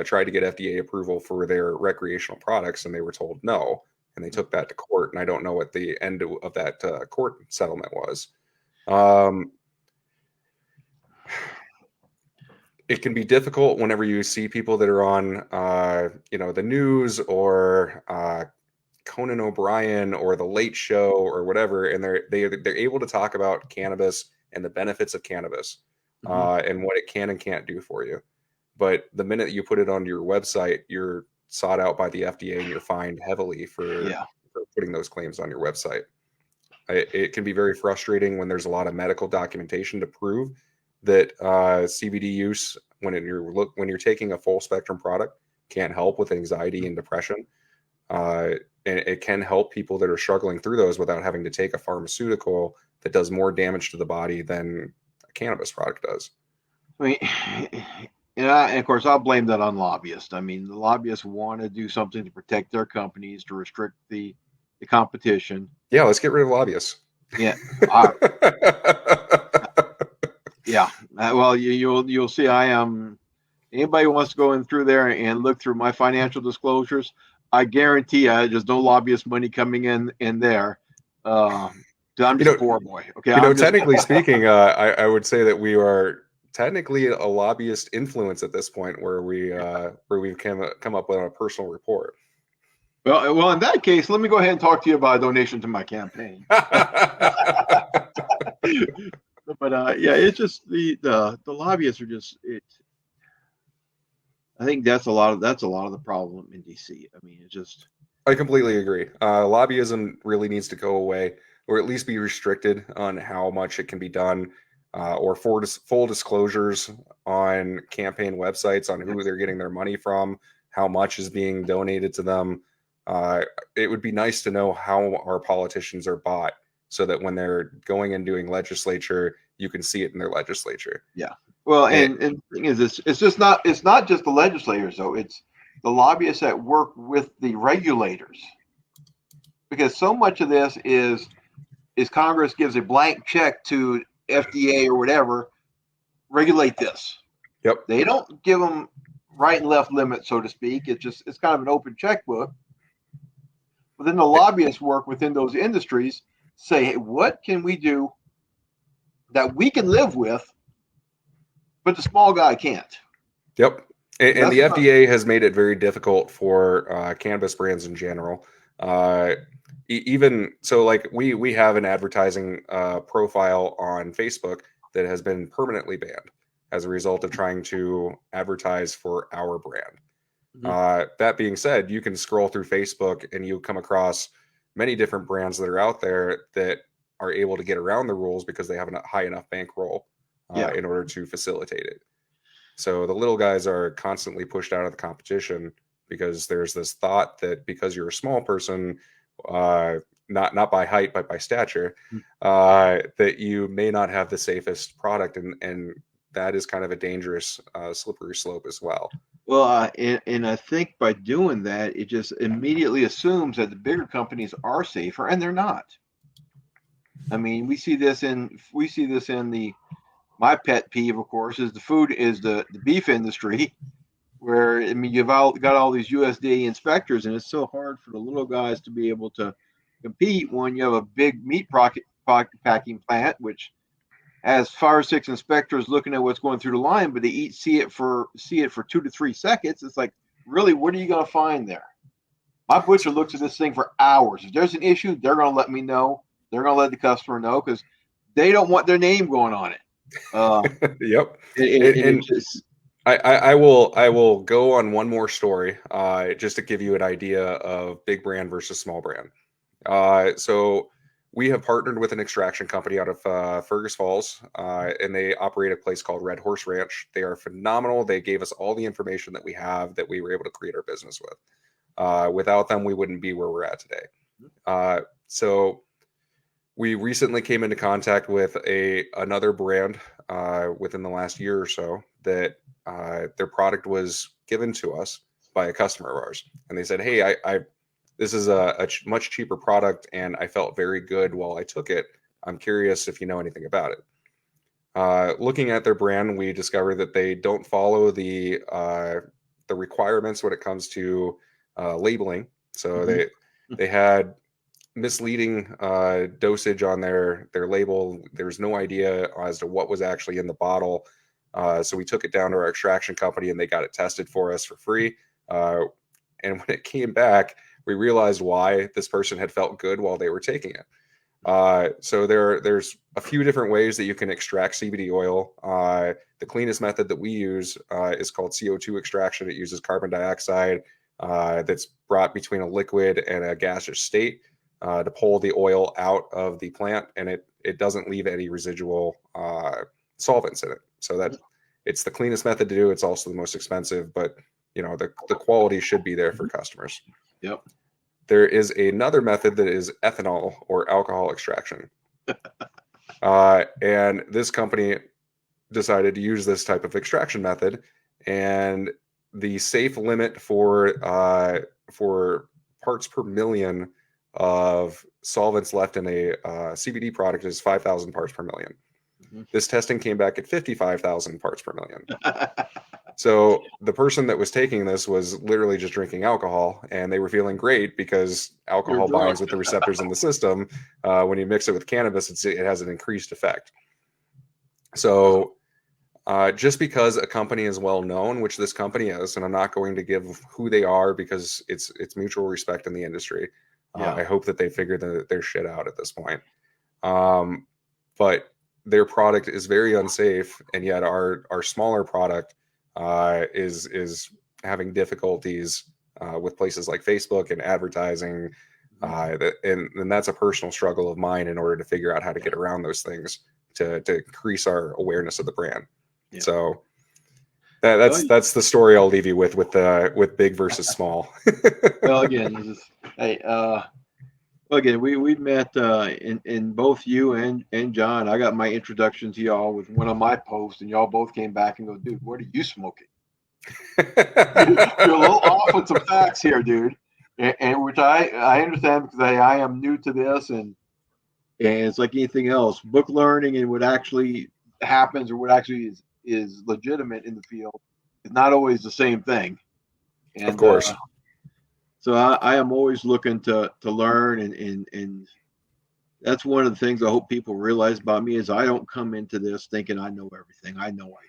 tried to get FDA approval for their recreational products, and they were told no, and they took that to court, and I don't know what the end of that court settlement was. Um, it can be difficult whenever you see people that are on, the news or Conan O'Brien or The Late Show or whatever, and they're able to talk about cannabis and the benefits of cannabis and what it can and can't do for you. But the minute you put it on your website, you're sought out by the FDA and you're fined heavily for putting those claims on your website. It can be very frustrating when there's a lot of medical documentation to prove that CBD use when you're taking a full spectrum product can't help with anxiety and depression. And it can help people that are struggling through those without having to take a pharmaceutical that does more damage to the body than a cannabis product does. I mean, and of course, I'll blame that on lobbyists. I mean, the lobbyists want to do something to protect their companies, to restrict the competition. Yeah, let's get rid of lobbyists. Yeah. Yeah. Well, you'll see. I am. Anybody who wants to go in through there and look through my financial disclosures, I guarantee you, there's no lobbyist money coming in there. I'm just a poor boy. Okay. Technically speaking, I would say that we are technically a lobbyist influence at this point, where we've come up with a personal report. Well, in that case, let me go ahead and talk to you about a donation to my campaign. But yeah, it's just the lobbyists are just it. I think that's a lot of the problem in DC. I mean, it's just. I completely agree. Lobbyism really needs to go away, or at least be restricted on how much it can be done, or full disclosures on campaign websites on who they're getting their money from, how much is being donated to them. It would be nice to know how our politicians are bought, so that when they're going and doing legislature, you can see it in their legislature. Yeah. Well, and the thing is, it's not just the legislators, though. It's the lobbyists that work with the regulators, because so much of this is Congress gives a blank check to FDA or whatever, regulate this. Yep. They don't give them right and left limits, so to speak. It's kind of an open checkbook. But then the lobbyists work within those industries, say, hey, what can we do that we can live with, but the small guy can't? Yep. And the FDA has made it very difficult for cannabis brands in general. Even so, like we have an advertising profile on Facebook that has been permanently banned as a result of trying to advertise for our brand. That being said, you can scroll through Facebook and you come across many different brands that are out there that are able to get around the rules because they have a high enough bankroll in order to facilitate it. So the little guys are constantly pushed out of the competition because there's this thought that because you're a small person, not by height but by stature, that you may not have the safest product, and that is kind of a dangerous slippery slope as well. Well, and I think by doing that, it just immediately assumes that the bigger companies are safer, and they're not. I mean, we see this in my pet peeve, of course, is the beef industry, where I mean you've got all these USDA inspectors, and it's so hard for the little guys to be able to compete when you have a big meat packing plant, which has 5 or 6 inspectors looking at what's going through the line, but they see it for 2 to 3 seconds. It's like, really, what are you going to find there? My butcher looks at this thing for hours. If there's an issue, they're going to let me know. They're going to let the customer know because they don't want their name going on it. Yep. I will go on one more story just to give you an idea of big brand versus small brand. So we have partnered with an extraction company out of Fergus Falls, and they operate a place called Red Horse Ranch. They are phenomenal. They gave us all the information that we have that we were able to create our business with. Without them, we wouldn't be where we're at today. So we recently came into contact with another brand within the last year or so that their product was given to us by a customer of ours. And they said, hey, this is a much cheaper product, and I felt very good while I took it. I'm curious if you know anything about it. Looking at their brand, we discovered that they don't follow the requirements when it comes to labeling. So they had misleading dosage on their label. There's no idea as to what was actually in the bottle. So we took it down to our extraction company, and they got it tested for us for free. And when it came back, we realized why this person had felt good while they were taking it. So there's a few different ways that you can extract CBD oil. The cleanest method that we use is called CO2 extraction. It uses carbon dioxide that's brought between a liquid and a gaseous state to pull the oil out of the plant, and it doesn't leave any residual solvents in it. So that it's the cleanest method to do. It's also the most expensive, but the quality should be there for customers. Yep. There is another method that is ethanol or alcohol extraction. And this company decided to use this type of extraction method, and the safe limit for parts per million of solvents left in a CBD product is 5,000 parts per million. This testing came back at 55,000 parts per million. So the person that was taking this was literally just drinking alcohol, and they were feeling great because alcohol binds with the receptors in the system. When you mix it with cannabis, it has an increased effect. So just because a company is well known, which this company is, and I'm not going to give who they are because it's mutual respect in the industry. I hope that they figure their shit out at this point. But their product is very unsafe, and yet our smaller product is having difficulties with places like Facebook and advertising, and that's a personal struggle of mine in order to figure out how to get around those things to increase our awareness of the brand. Yeah. So that's the story I'll leave you with big versus small. Well, again, again, we met in both you and John. I got my introduction to y'all with one of my posts, and y'all both came back and go, "Dude, what are you smoking?" You're a little off with some facts here, dude. And which I understand, because I am new to this, and it's like anything else, book learning and what actually happens or what actually is legitimate in the field is not always the same thing. And, of course. So I am always looking to learn, and that's one of the things I hope people realize about me is I don't come into this thinking I know everything. I know I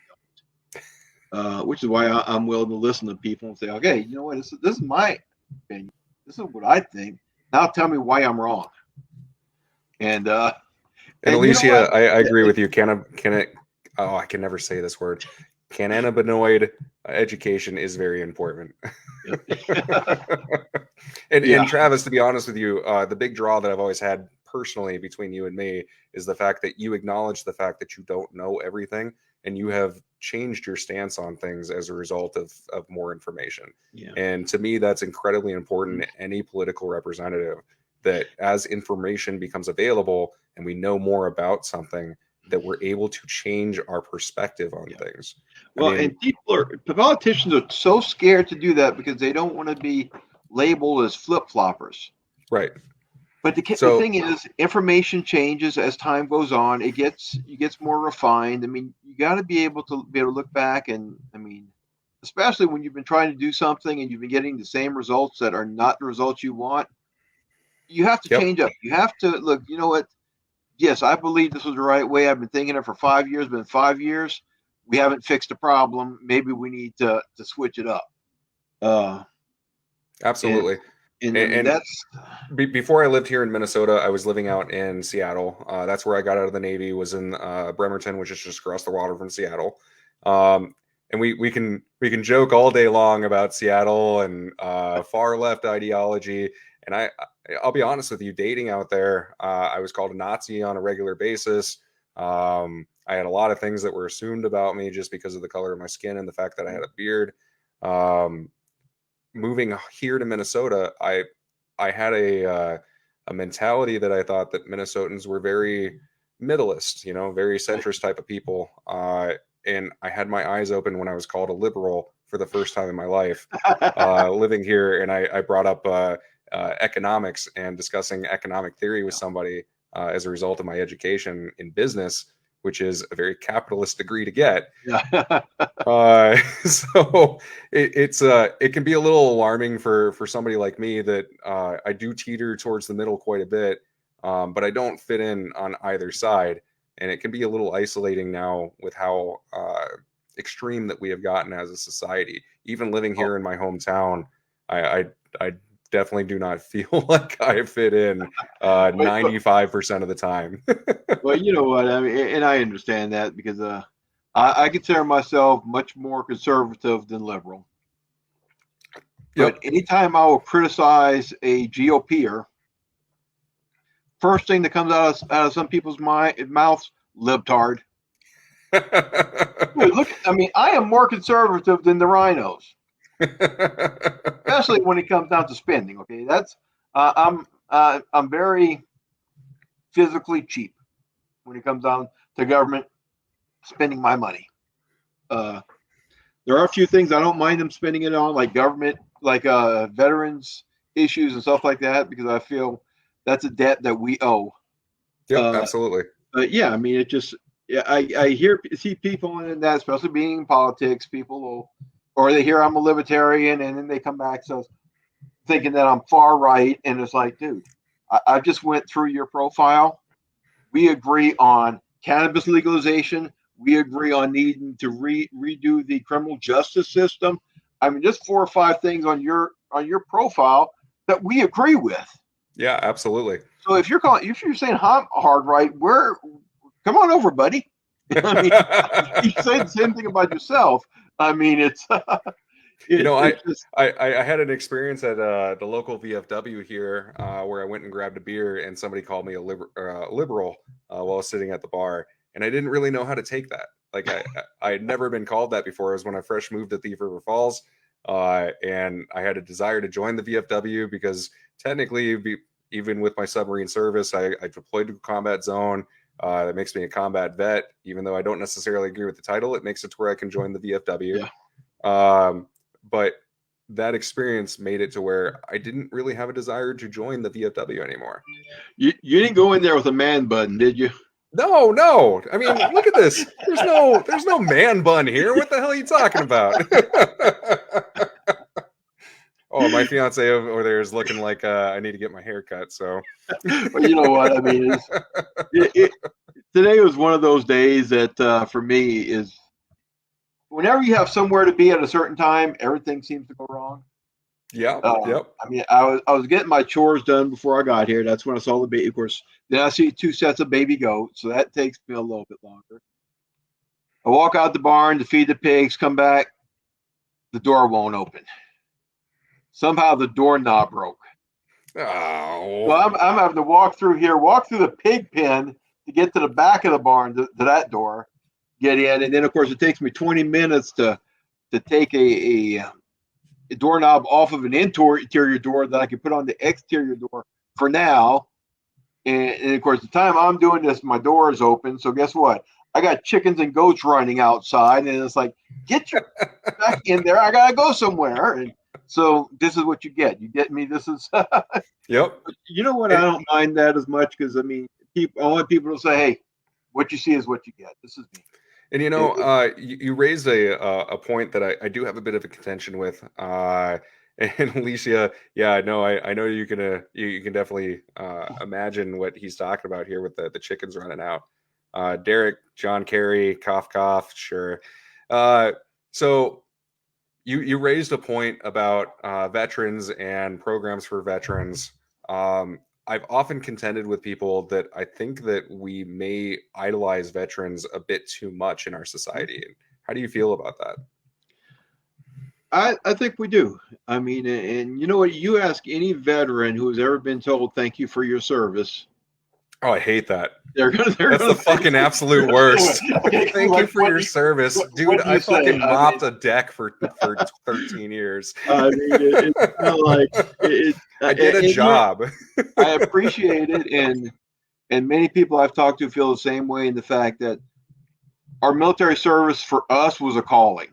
don't, which is why I'm willing to listen to people and say, okay, you know what, this is my opinion. This is what I think. Now tell me why I'm wrong. And Alicia, you know I agree with you. I can never say this word. Cannabinoid education is very important. And Travis, to be honest with you, the big draw that I've always had personally between you and me is the fact that you acknowledge the fact that you don't know everything, and you have changed your stance on things as a result of more information. Yeah. And to me, that's incredibly important to any political representative, that as information becomes available and we know more about something, that we're able to change our perspective on things. Well, and politicians are so scared to do that because they don't want to be labeled as flip-floppers. Right. But the thing is, information changes as time goes on. It gets more refined. I mean, you got to be able to look back, and I mean, especially when you've been trying to do something and you've been getting the same results that are not the results you want, you have to change up. You have to look, you know what? Yes, I believe this was the right way. I've been thinking it for 5 years. Been 5 years. We haven't fixed the problem. Maybe we need to switch it up. Absolutely. And that's before I lived here in Minnesota, I was living out in Seattle. That's where I got out of the Navy, was in Bremerton, which is just across the water from Seattle. And we can joke all day long about Seattle and far left ideology. And I'll be honest with you, dating out there, I was called a Nazi on a regular basis. I had a lot of things that were assumed about me just because of the color of my skin and the fact that I had a beard. Moving here to Minnesota, I had a mentality that I thought that Minnesotans were very middleist, very centrist type of people. And I had my eyes open when I was called a liberal for the first time in my life, living here. And I brought up economics and discussing economic theory with somebody as a result of my education in business, which is a very capitalist degree to get. So it can be a little alarming for somebody like me that I do teeter towards the middle quite a bit, but I don't fit in on either side. And it can be a little isolating now with how extreme that we have gotten as a society. Even living here in my hometown, I definitely do not feel like I fit in 95% of the time. Well, you know what? I mean, and I understand that because I consider myself much more conservative than liberal. But Yep. anytime I will criticize a GOPer, first thing that comes out of some people's mouths, libtard. Dude, look, I mean, I am more conservative than the rhinos, especially when it comes down to spending. Okay, that's I'm very physically cheap when it comes down to government spending my money. There are a few things I don't mind them spending it on, like government, like veterans issues and stuff like that, because I feel that's a debt that we owe. Yep, absolutely. But yeah, I mean, it just yeah, I see people in that, especially being in politics, people will, or they hear I'm a libertarian and then they come back so thinking that I'm far right, and it's like, dude, I just went through your profile. We agree on cannabis legalization. We agree on needing to redo the criminal justice system. I mean, just 4 or 5 things on your profile that we agree with. Yeah, absolutely. So if you're saying hard right, come on over, buddy. I mean, you say the same thing about yourself. I mean, it's I had an experience at the local VFW here where I went and grabbed a beer and somebody called me a liberal while I was sitting at the bar, and I didn't really know how to take that. Like I had never been called that before. It was when I first moved to Thief River Falls, and I had a desire to join the VFW because technically, even with my submarine service, I deployed to a combat zone. That makes me a combat vet, even though I don't necessarily agree with the title. It makes it to where I can join the VFW. Yeah. But that experience made it to where I didn't really have a desire to join the VFW anymore. You didn't go in there with a man bun, did you? No. I mean, look at this. There's no man bun here. What the hell are you talking about? Oh, my fiance over there is looking like I need to get my hair cut. So, well, you know what I mean. Today was one of those days that for me is whenever you have somewhere to be at a certain time, everything seems to go wrong. Yeah. Yep. I mean, I was getting my chores done before I got here. That's when I saw the baby. Of course, then I see 2 sets of baby goats, so that takes me a little bit longer. I walk out the barn to feed the pigs, come back, the door won't open. Somehow the doorknob broke. Oh. So I'm having to walk through the pig pen to get to the back of the barn to that door, get in, and then of course it takes me 20 minutes to take a doorknob off of an interior door that I can put on the exterior door for now. And of course, the time I'm doing this, my door is open. So guess what? I got chickens and goats running outside, and it's like, get your back in there. I gotta go somewhere. And so this is what you get. You get me? This is yep. You know what? I don't mind that as much because I mean, I want people to say, "Hey, what you see is what you get." This is me. And you know, you raised a point that I do have a bit of a contention with. And Alicia, yeah, no, I know you can definitely imagine what he's talking about here with the chickens running out. Derek, John Kerry, cough, sure. So you raised a point about veterans and programs for veterans. I've often contended with people that I think that we may idolize veterans a bit too much in our society. How do you feel about that? I think we do. I mean, and you know what? You ask any veteran who has ever been told "thank you for your service." Oh, I hate that. That's the fucking absolute worst. Thank you for your service, dude. I fucking mopped a deck for 13 years. I mean, it's kind of like I did a job. I appreciate it, and many people I've talked to feel the same way in the fact that our military service for us was a calling.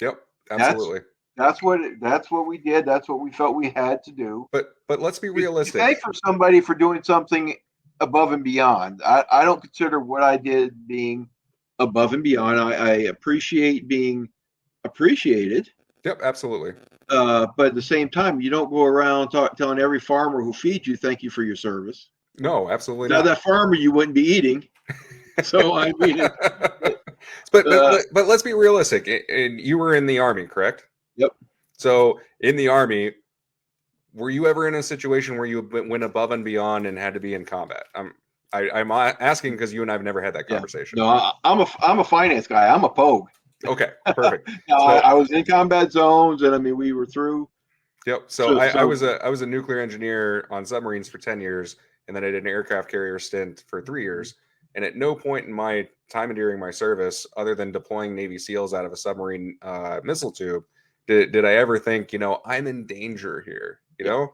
Yep, absolutely. That's what we did. That's what we felt we had to do. But let's be realistic. You thank for somebody for doing something above and beyond. I don't consider what I did being above and beyond. I appreciate being appreciated. Yep, absolutely. But at the same time, you don't go around telling every farmer who feeds you thank you for your service. No, absolutely not. Now that farmer you wouldn't be eating. So I mean, But let's be realistic. And you were in the Army, correct? Yep. So in the Army, were you ever in a situation where you went above and beyond and had to be in combat? I'm asking because you and I've never had that conversation. No, I'm a finance guy. I'm a pogue. Okay, perfect. No, So, I was in combat zones, and I mean, we were through. yep. So I was a nuclear engineer on submarines for 10 years, and then I did an aircraft carrier stint for 3 years. And at no point in my time during my service, other than deploying Navy SEALs out of a submarine missile tube, did I ever think, I'm in danger here, Now,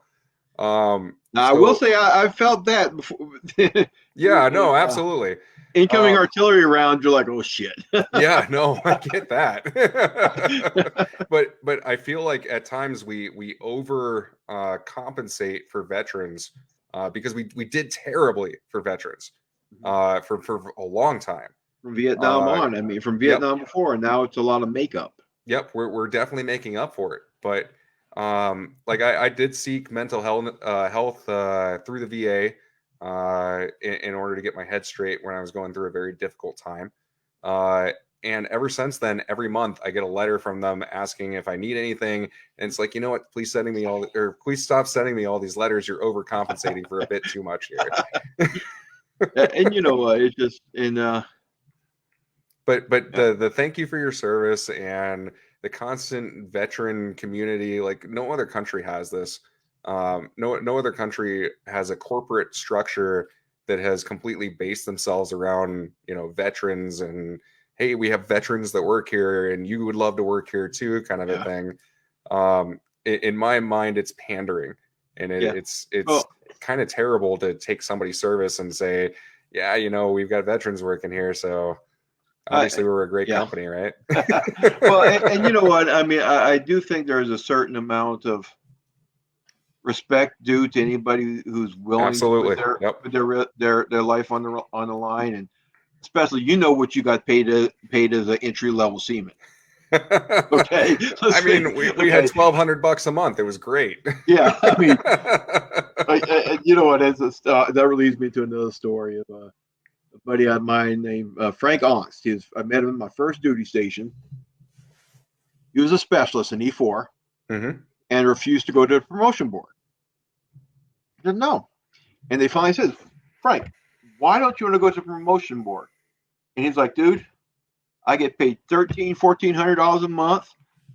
I will say I felt that before. Yeah, no, absolutely. Incoming artillery rounds, you're like, oh shit. Yeah, no, I get that. but I feel like at times we over compensate for veterans because we did terribly for veterans for a long time. From Vietnam on. I mean, from Vietnam before, and now it's a lot of makeup. Yep, we're definitely making up for it. But like I did seek mental health through the VA in order to get my head straight when I was going through a very difficult time. And ever since then, every month I get a letter from them asking if I need anything. And it's like, you know what, please stop sending me all these letters. You're overcompensating for a bit too much here. And it's just but the thank you for your service and the constant veteran community, like no other country has this. No other country has a corporate structure that has completely based themselves around, veterans and, hey, we have veterans that work here and you would love to work here too, kind of a thing. In my mind, it's pandering, and it's kind of terrible to take somebody's service and say, yeah, we've got veterans working here, so obviously we're a great company, right? Well, and you know what? I mean, I do think there's a certain amount of respect due to anybody who's willing Absolutely. to put their life on the line, and especially what you got paid as an entry level seaman. Okay, I mean, we had $1,200 a month. It was great. Yeah, I mean, you know what? That leads me to another story of a buddy of mine named Frank Ongst. I met him in my first duty station. He was a specialist in E4 and refused to go to the promotion board. I said no, and they finally said, Frank, why don't you want to go to the promotion board? And he's like, dude, I get paid $1,400 a month.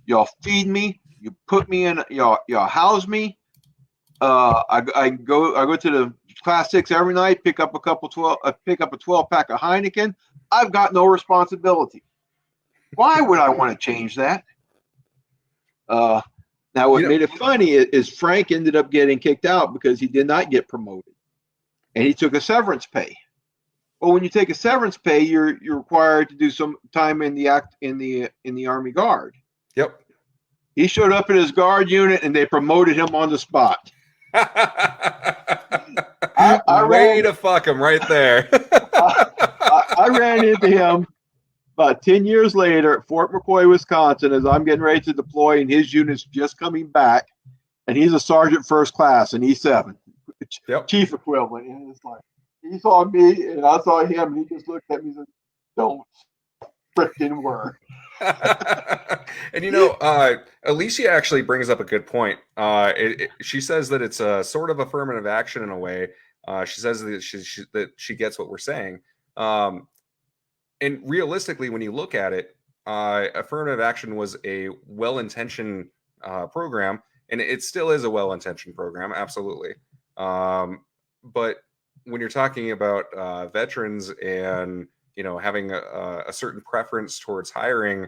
Y'all feed me. You put me in. Y'all house me. I go to the Class 6 every night. Pick up a 12-pack of Heineken. I've got no responsibility. Why would I want to change that? Now, what made it funny is Frank ended up getting kicked out because he did not get promoted, and he took a severance pay. Well, when you take a severance pay, you're required to do some time in the Army Guard. Yep. He showed up in his guard unit, and they promoted him on the spot. Way to fuck him right there. I ran into him about 10 years later at Fort McCoy, Wisconsin, as I'm getting ready to deploy, and his unit's just coming back, and he's a sergeant first class in E7, chief equivalent, and it's like. He saw me and I saw him, and he just looked at me and said, don't frickin' worry. And Alicia actually brings up a good point. She says that it's a sort of affirmative action in a way. She says that she gets what we're saying. And realistically, when you look at it, affirmative action was a well-intentioned program, and it still is a well-intentioned program, absolutely. But when you're talking about veterans and having a certain preference towards hiring,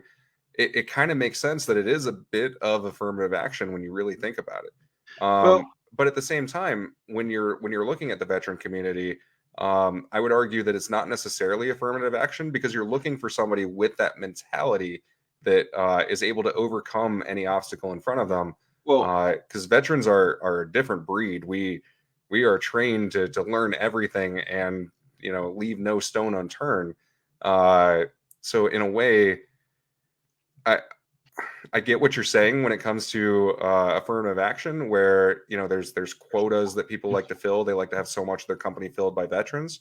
it kind of makes sense that it is a bit of affirmative action when you really think about it. But at the same time, when you're looking at the veteran community, I would argue that it's not necessarily affirmative action because you're looking for somebody with that mentality that is able to overcome any obstacle in front of them. Well, because veterans are a different breed. We are trained to learn everything and leave no stone unturned. So in a way, I get what you're saying when it comes to affirmative action, where there's quotas that people like to fill. They like to have so much of their company filled by veterans.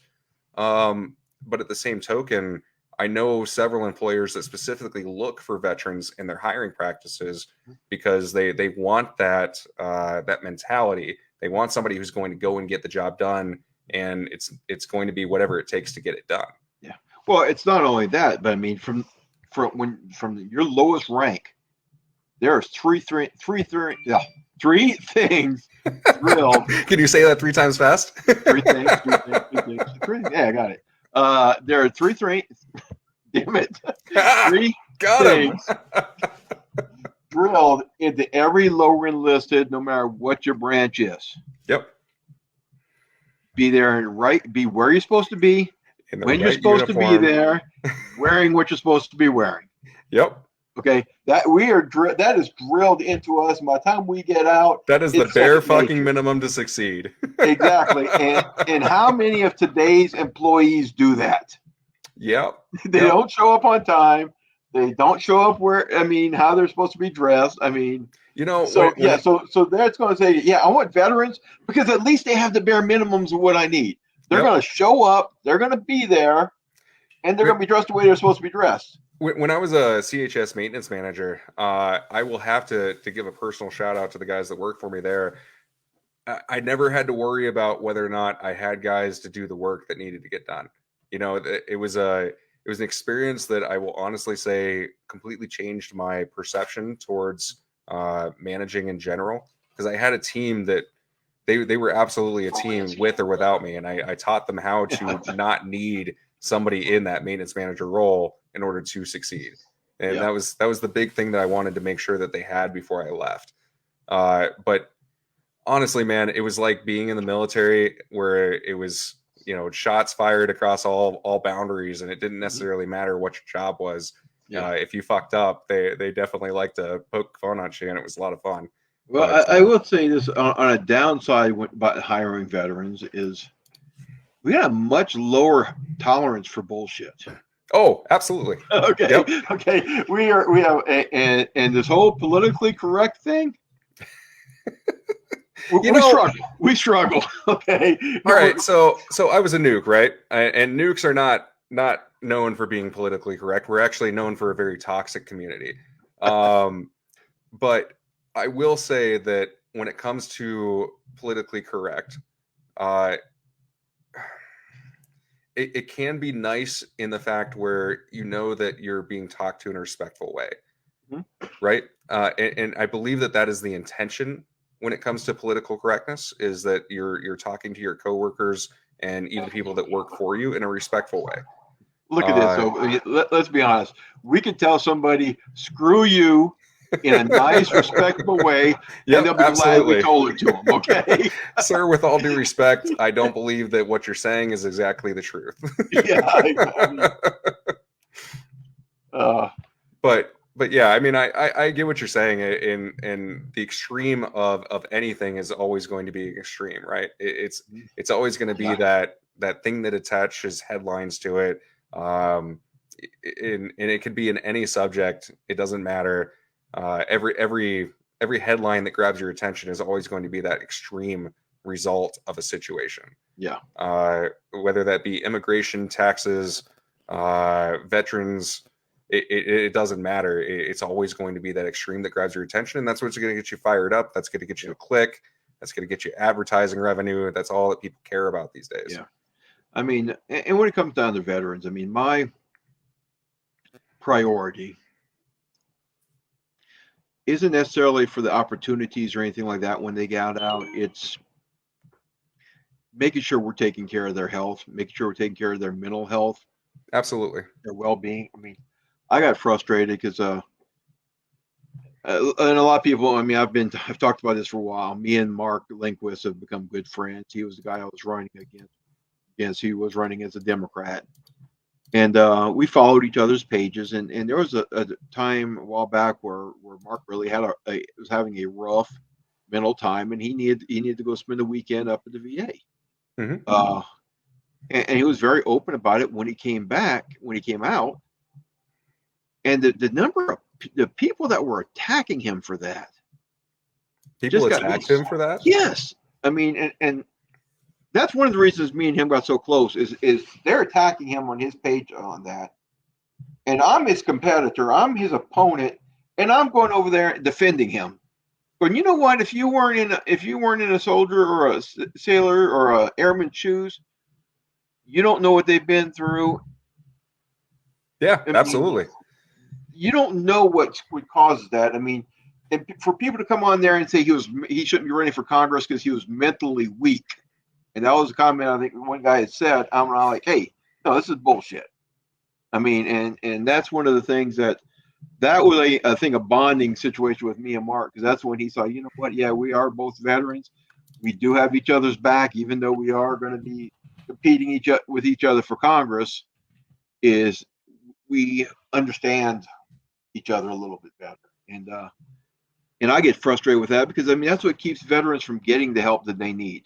But at the same token, I know several employers that specifically look for veterans in their hiring practices because they want that that mentality. They want somebody who's going to go and get the job done, and it's going to be whatever it takes to get it done. Yeah. Well, it's not only that, but I mean, from your lowest rank, there are three things drilled. Can you say that 3 times fast? Three things. Yeah, I got it. There are three things. Damn it. Three Got things drilled into every lower enlisted, no matter what your branch is. Yep. Be there and be where you're supposed to be, when you're supposed to be there, wearing what you're supposed to be wearing. Yep. Okay, that is drilled into us. By the time we get out, that is the bare fucking minimum to succeed. Exactly, and how many of today's employees do that? Yep. They don't show up on time. They don't show up how they're supposed to be dressed. I mean, so that's going to say, yeah, I want veterans because at least they have the bare minimums of what I need. They're going to show up. They're going to be there, and they're going to be dressed the way they're supposed to be dressed. When I was a CHS maintenance manager, I will have to give a personal shout out to the guys that work for me there. I never had to worry about whether or not I had guys to do the work that needed to get done. It was an experience that I will honestly say completely changed my perception towards managing in general, because I had a team that they were absolutely a team with or without me, and I taught them how to not need somebody in that maintenance manager role in order to succeed. And that was the big thing that I wanted to make sure that they had before I left. But honestly, man, it was like being in the military where it was, shots fired across all boundaries, and it didn't necessarily matter what your job was. If you fucked up, they definitely like to poke fun at you, and it was a lot of fun. Well, but, I will say this on a downside about hiring veterans is we got a much lower tolerance for bullshit. Oh, absolutely. Okay. Yep. Okay. We have and this whole politically correct thing. We struggle. Okay. All right. So I was a nuke, right? And nukes are not known for being politically correct. We're actually known for a very toxic community. But I will say that when it comes to politically correct, it can be nice in the fact where that you're being talked to in a respectful way, right? And I believe that is the intention when it comes to political correctness, is that you're talking to your coworkers and even people that work for you in a respectful way. Look at this. So let's be honest. We could tell somebody, screw you, in a nice, respectful way, and they'll be glad we told it to them, okay? Sir, with all due respect, I don't believe that what you're saying is exactly the truth. But yeah, I mean, I get what you're saying. In the extreme of anything is always going to be extreme, right? It's always going to be that thing that attaches headlines to it. And it could be in any subject. It doesn't matter. Every headline that grabs your attention is always going to be that extreme result of a situation. Yeah. Whether that be immigration, taxes, veterans, it doesn't matter. It's always going to be that extreme that grabs your attention, and that's what's going to get you fired up. That's going to get you to click. That's going to get you advertising revenue. That's all that people care about these days. Yeah. I mean, and when it comes down to veterans, I mean, my priority isn't necessarily for the opportunities or anything like that when they get out. It's making sure we're taking care of their health, making sure we're taking care of their mental health. Absolutely. Their well-being. I mean, I got frustrated because and a lot of people, I mean, I've talked about this for a while. Me and Mark Lindquist have become good friends. He was the guy I was running against. He was running as a Democrat. And we followed each other's pages, and there was a time a while back where Mark really was having a rough mental time, and he needed to go spend the weekend up at the VA. Mm-hmm. And he was very open about it when he came out. And the number of the people that were attacking him for that. People attacked him for that? Yes. I mean, and that's one of the reasons me and him got so close is they're attacking him on his page on that. and I'm his competitor, I'm his opponent, and I'm going over there defending him. But you know what? If you weren't in a soldier or a sailor or a airman's shoes, you don't know what they've been through. Yeah, I mean, absolutely. you don't know what causes that. I mean, and for people to come on there and say he shouldn't be running for Congress because he was mentally weak, and that was a comment I think one guy had said. I'm like, hey, no, this is bullshit. I mean, and that's one of the things that was I think a bonding situation with me and Mark, because that's when he saw, you know what, yeah, we are both veterans. We do have each other's back, even though we are going to be competing with each other for Congress. Is we understand each other a little bit better, and I get frustrated with that because I mean that's what keeps veterans from getting the help that they need.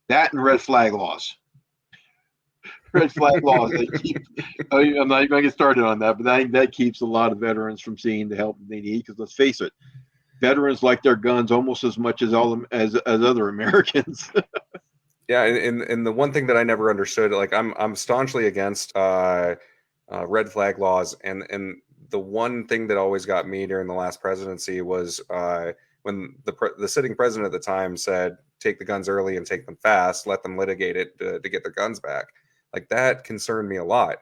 That and red flag laws. Red flag laws. They keep. I'm not even going to get started on that, but I think that keeps a lot of veterans from seeing the help that they need. Because let's face it, veterans like their guns almost as much as as other Americans. Yeah, and the one thing that I never understood, like I'm staunchly against red flag laws, and the one thing that always got me during the last presidency was when the sitting president at the time said, "Take the guns early and take them fast. Let them litigate it to get their guns back." Like that concerned me a lot.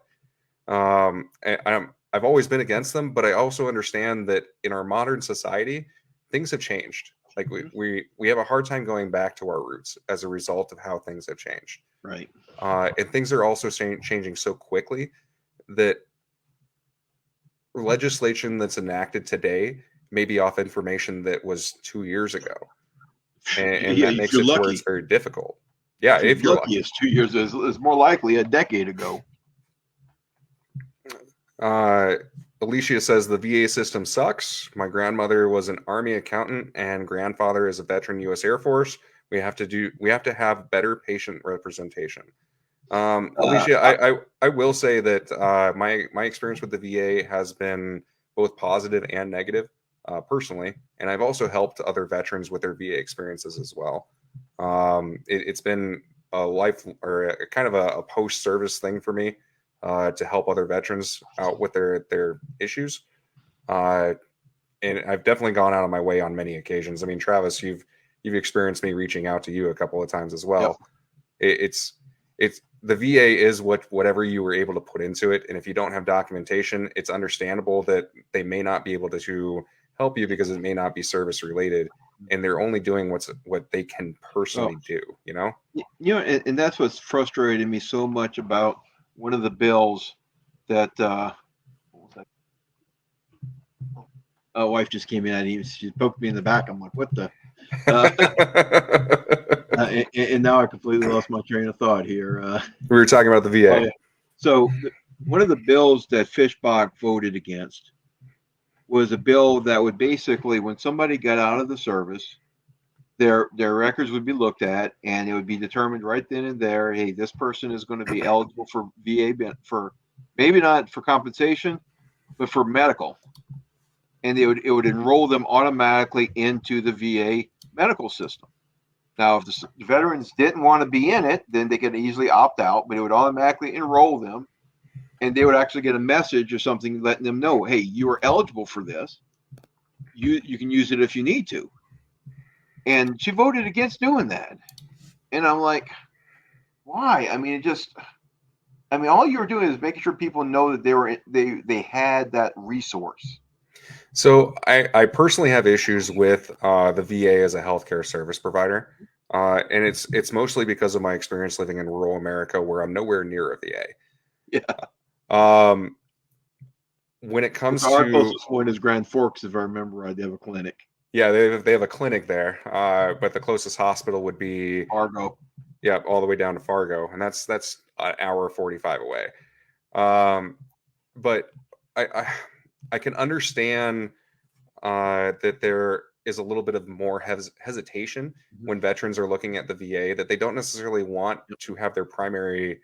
I've always been against them, but I also understand that in our modern society, things have changed. Like we have a hard time going back to our roots as a result of how things have changed. Right. And things are also changing so quickly that legislation that's enacted today may be off information that was 2 years ago, and Yeah, that if makes you're it to where lucky. it's very difficult. Yeah, If if you're you're lucky, lucky. it's 2 years. It's more likely a decade ago. Alicia says the VA system sucks. My grandmother was an Army accountant and grandfather is a veteran U.S. Air Force. We have to have better patient representation. Alicia, I will say that my experience with the VA has been both positive and negative, personally, and I've also helped other veterans with their VA experiences as well. It's been a life or a kind of a post service thing for me to help other veterans out with their issues. And I've definitely gone out of my way on many occasions. I mean, Travis, you've experienced me reaching out to you a couple of times as Yep. well. It's the VA is whatever you were able to put into it, and if you don't have documentation, it's understandable that they may not be able to help you because it may not be service related, and they're only doing what they can personally do. You know. And that's what's frustrated me so much about one of the bills that wife just came in and she poked me in the back. I'm like, what the? And now I completely lost my train of thought here. We were talking about the VA. Yeah. So one of the bills that Fishbach voted against was a bill that would basically, when somebody got out of the service, their records would be looked at, and it would be determined right then and there. Hey, this person is going to be eligible for VA for maybe not for compensation, but for medical, and it would enroll them automatically into the VA medical system. Now, if the veterans didn't want to be in it, then they could easily opt out, but it would automatically enroll them, and they would actually get a message or something letting them know, hey, you are eligible for this. You can use it if you need to. And she voted against doing that. And I'm like, why? I mean, all you were doing is making sure people know that they had that resource. So I personally have issues with the VA as a healthcare service provider, and it's mostly because of my experience living in rural America, where I'm nowhere near a VA. Yeah. When it comes Our to closest one is Grand Forks, if I remember right. They have a clinic. yeah, they have a clinic there, but the closest hospital would be Fargo. Yeah, all the way down to Fargo, and that's an hour 45 away. But I can understand that there is a little bit of more hesitation when veterans are looking at the VA, that they don't necessarily want to have their primary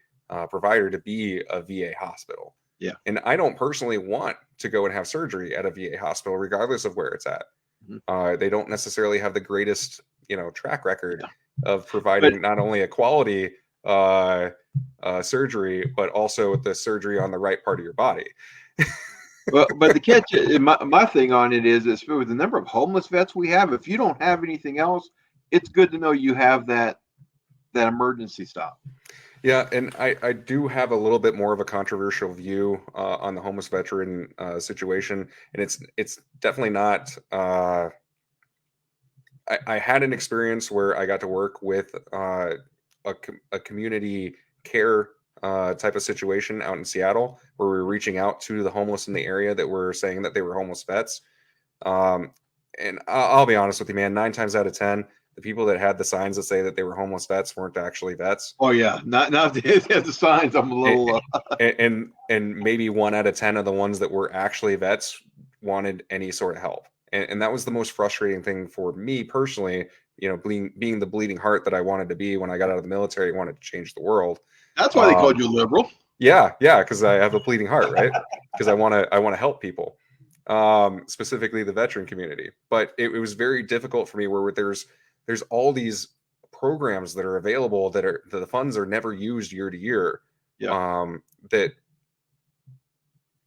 provider to be a VA hospital. Yeah. And I don't personally want to go and have surgery at a VA hospital, regardless of where it's at. They don't necessarily have the greatest, track record of providing not only a quality surgery, but also the surgery on the right part of your body. Well, but the catch, my thing on it is with the number of homeless vets we have, if you don't have anything else, it's good to know you have that emergency stop. Yeah, and I do have a little bit more of a controversial view on the homeless veteran situation, and it's definitely not. I had an experience where I got to work with a community care type of situation out in Seattle, where we were reaching out to the homeless in the area that were saying that they were homeless vets. Um, and I'll be honest with you, man, 9 times out of 10, the people that had the signs that say that they were homeless vets weren't actually vets. Oh yeah, not if they have the signs. I'm a little. And maybe 1 out of 10 of the ones that were actually vets wanted any sort of help. And that was the most frustrating thing for me personally, being the bleeding heart that I wanted to be when I got out of the military, wanted to change the world. That's why they called you a liberal. Yeah, because I have a bleeding heart, right? Because I want to help people, specifically the veteran community. But it was very difficult for me where there's all these programs that are available that the funds are never used year to year. Yeah. That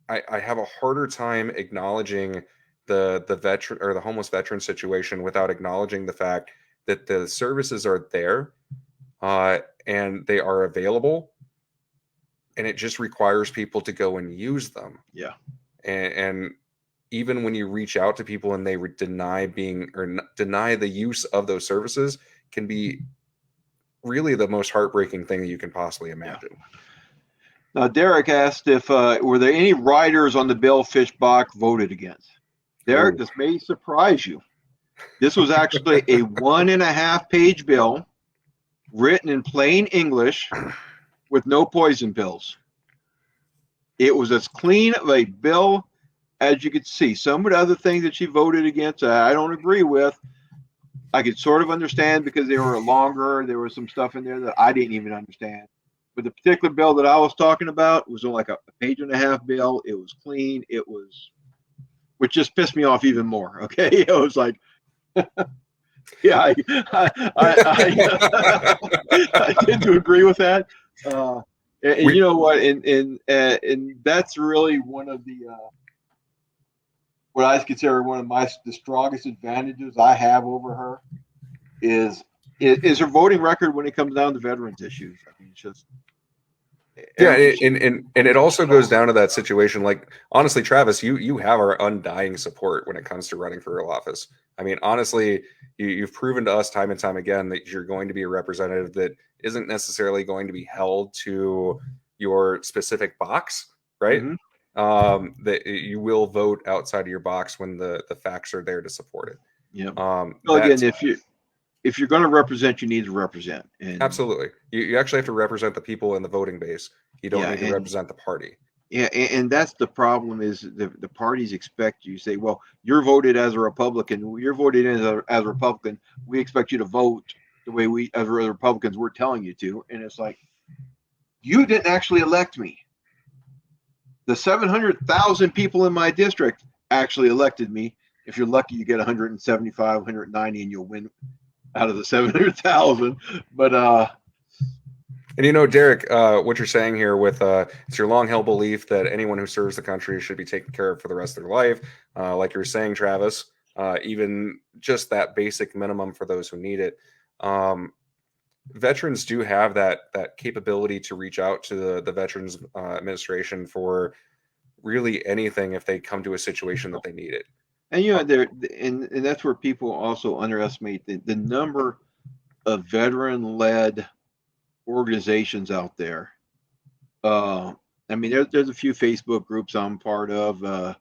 I have a harder time acknowledging the veteran or the homeless veteran situation without acknowledging the fact that the services are there and they are available, and it just requires people to go and use them. Yeah. And even when you reach out to people and they deny the use of those services, can be really the most heartbreaking thing that you can possibly imagine. Yeah. Now, Derek asked if were there any riders on the bill Fishbach voted against. Derek, this may surprise you. This was actually a 1.5-page bill written in plain English with no poison pills. It was as clean of a bill as you could see. Some of the other things that she voted against, I don't agree with. I could sort of understand because they were longer. There was some stuff in there that I didn't even understand. But the particular bill that I was talking about was like a 1.5-page bill. It was clean. It was, which just pissed me off even more. Okay, it was like, yeah, I tend to agree with that. And you know what? And that's really one of the what I consider one of the strongest advantages I have over her is her voting record when it comes down to veterans issues. I mean, it's just and it also goes down to that situation. Like, honestly, Travis, you have our undying support when it comes to running for real office. I mean, honestly, you've proven to us time and time again that you're going to be a representative that isn't necessarily going to be held to your specific box, right? Mm-hmm. That you will vote outside of your box when the facts are there to support it. Yeah. Well, again, if you're going to represent, you need to represent. And absolutely. You actually have to represent the people in the voting base. You don't need to represent the party. Yeah, and that's the problem is the parties expect you to say, well, you're voted as a Republican. You're voted as a Republican. We expect you to vote the way we, as Republicans, we're telling you to. And it's like, you didn't actually elect me. The 700,000 people in my district actually elected me. If you're lucky, you get 175, 190, and you'll win out of the 700,000. But and Derek, what you're saying here with it's your long-held belief that anyone who serves the country should be taken care of for the rest of their life. Like you were saying, Travis, even just that basic minimum for those who need it. Veterans do have that capability to reach out to the Veterans Administration for really anything if they come to a situation that they need it. And and that's where people also underestimate the number of veteran-led organizations out there. I mean, there's a few Facebook groups I'm part of,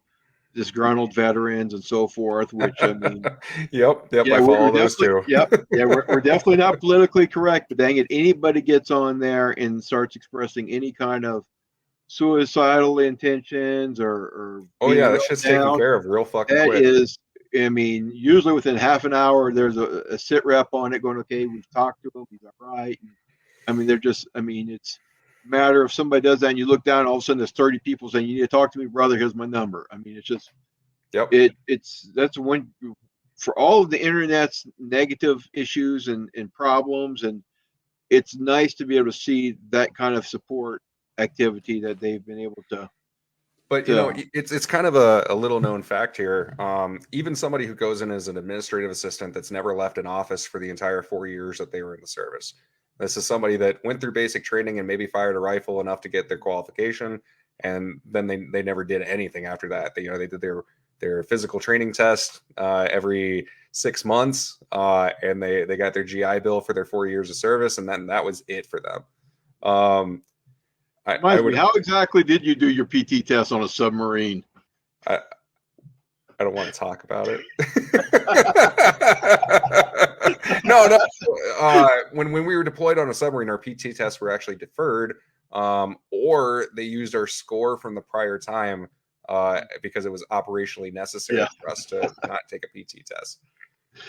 disgruntled veterans and so forth. Which I mean, yep, I follow those too. Yep, yeah, we're definitely not politically correct, but dang it, anybody gets on there and starts expressing any kind of suicidal intentions or oh yeah, that shit's taken care of real fucking quick. That is, I mean, usually within half an hour, there's a sit rep on it going, okay, we've talked to him, he's all right. And, I mean, it's a matter of somebody does that and you look down and all of a sudden there's 30 people saying, you need to talk to me, brother, here's my number. I mean, it's just, yep. That's one for all of the internet's negative issues and problems. And it's nice to be able to see that kind of support activity that they've been able to But you know, it's kind of a little known fact here. Even somebody who goes in as an administrative assistant that's never left an office for the entire 4 years that they were in the service. This is somebody that went through basic training and maybe fired a rifle enough to get their qualification, and then they never did anything after that. They did their physical training test every 6 months, and they got their GI Bill for their 4 years of service, and then that was it for them. How exactly did you do your PT test on a submarine? I don't want to talk about it. No. When we were deployed on a submarine, our PT tests were actually deferred, or they used our score from the prior time because it was operationally necessary for us to not take a PT test.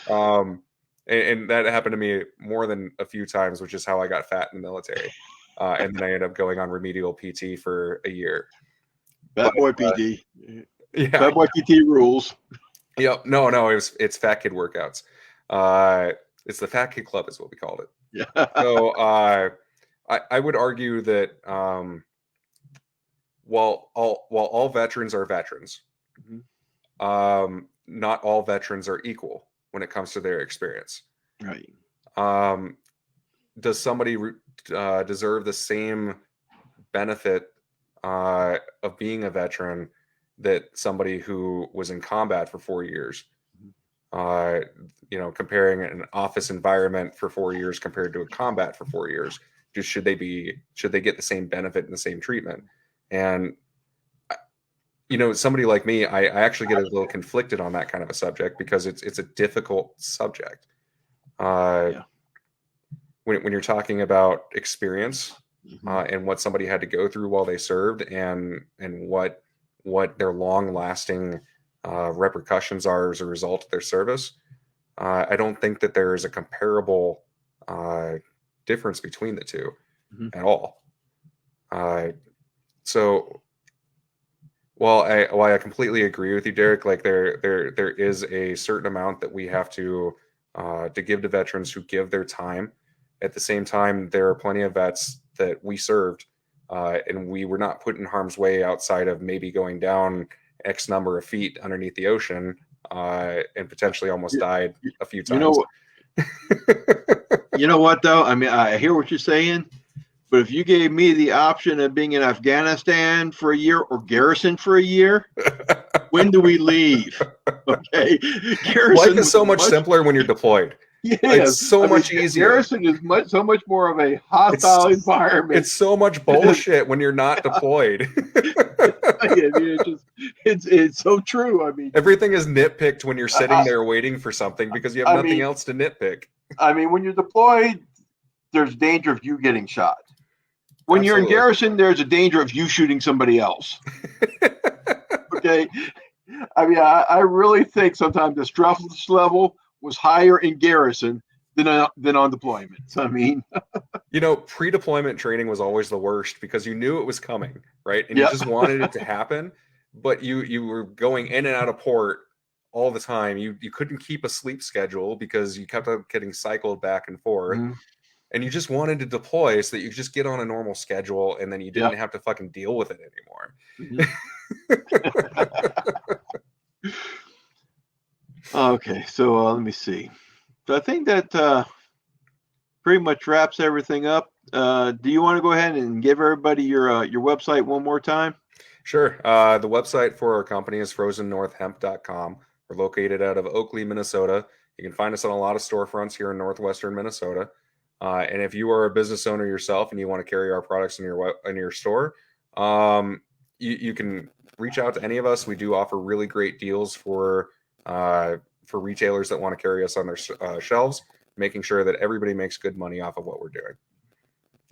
And that happened to me more than a few times, which is how I got fat in the military. And then I ended up going on remedial PT for a year. Bad boy PT. Yeah. Bad boy PT rules. Yep. No. It's fat kid workouts. It's the fat kid club is what we called it. Yeah. So I would argue that while all veterans are veterans, not all veterans are equal when it comes to their experience. Right. Does somebody deserve the same benefit of being a veteran that somebody who was in combat for 4 years? Comparing an office environment for 4 years compared to a combat for 4 years, should they get the same benefit and the same treatment? And somebody like me, I actually get a little conflicted on that kind of a subject because it's a difficult subject. When you're talking about experience and what somebody had to go through while they served and what their long-lasting repercussions are as a result of their service, I don't think that there is a comparable difference between the two at all. So while I completely agree with you, Derek, like there is a certain amount that we have to give to veterans who give their time. At the same time, there are plenty of vets that we served and we were not put in harm's way outside of maybe going down X number of feet underneath the ocean and potentially almost died a few times. You know what, though? I mean, I hear what you're saying, but if you gave me the option of being in Afghanistan for a year or garrison for a year, when do we leave? Okay. Life is so much simpler when you're deployed. Yes. It's so much easier. Garrison is so much more of a hostile environment. It's so much bullshit when you're not deployed. It's so true. I mean, everything is nitpicked when you're sitting there waiting for something because you have nothing else to nitpick. I mean, when you're deployed, there's danger of you getting shot. When you're in garrison, there's a danger of you shooting somebody else. Okay. I mean, I really think sometimes the stress level was higher in garrison than on deployments. I mean, pre-deployment training was always the worst because you knew it was coming, right? And you just wanted it to happen, but you were going in and out of port all the time. You couldn't keep a sleep schedule because you kept getting cycled back and forth. And you just wanted to deploy so that you could just get on a normal schedule and then you didn't have to fucking deal with it anymore. Okay, so let me see. So I think that pretty much wraps everything up. Do you want to go ahead and give everybody your website one more time? Sure. The website for our company is frozennorthhemp.com. We're located out of Oakley, Minnesota. You can find us on a lot of storefronts here in northwestern Minnesota. And if you are a business owner yourself and you want to carry our products in your store, you can reach out to any of us. We do offer really great deals for retailers that want to carry us on their shelves, making sure that everybody makes good money off of what we're doing.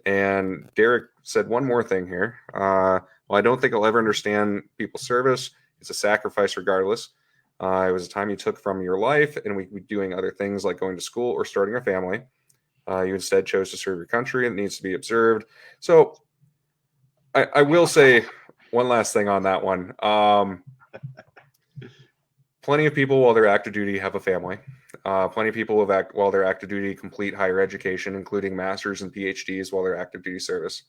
And Derek said one more thing here. Well, I don't think I'll ever understand people's service. It's a sacrifice regardless. It was a time you took from your life, and we doing other things like going to school or starting a family. You instead chose to serve your country, and it needs to be observed. So I will say one last thing on that one. Plenty of people while they're active duty have a family. Plenty of people while they're active duty complete higher education, including masters and PhDs while they're active duty service.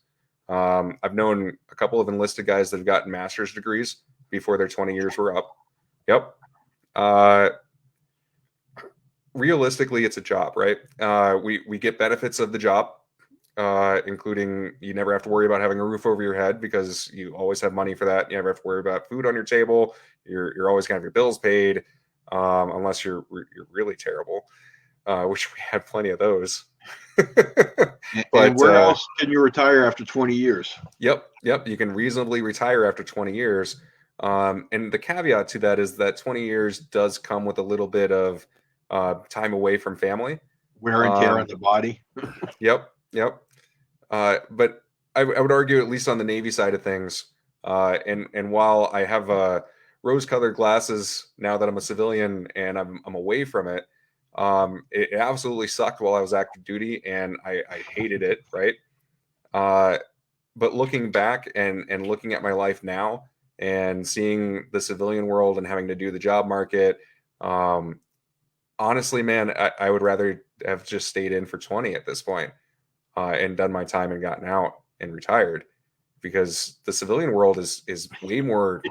I've known a couple of enlisted guys that have gotten master's degrees before their 20 years were up. Yep. Realistically, it's a job, right? We get benefits of the job, including you never have to worry about having a roof over your head because you always have money for that. You never have to worry about food on your table. You're always gonna have your bills paid, unless you're really terrible, which we had plenty of those. And where else can you retire after 20 years? Yep. You can reasonably retire after 20 years. And the caveat to that is that 20 years does come with a little bit of time away from family. Wear and tear on the body. Yep. But I would argue, at least on the Navy side of things, and while I have rose-colored glasses now that I'm a civilian and I'm away from it, it absolutely sucked while I was active duty, and I hated it, right? But looking back and looking at my life now and seeing the civilian world and having to do the job market, honestly, man, I would rather have just stayed in for 20 at this point, and done my time and gotten out and retired, because the civilian world is way more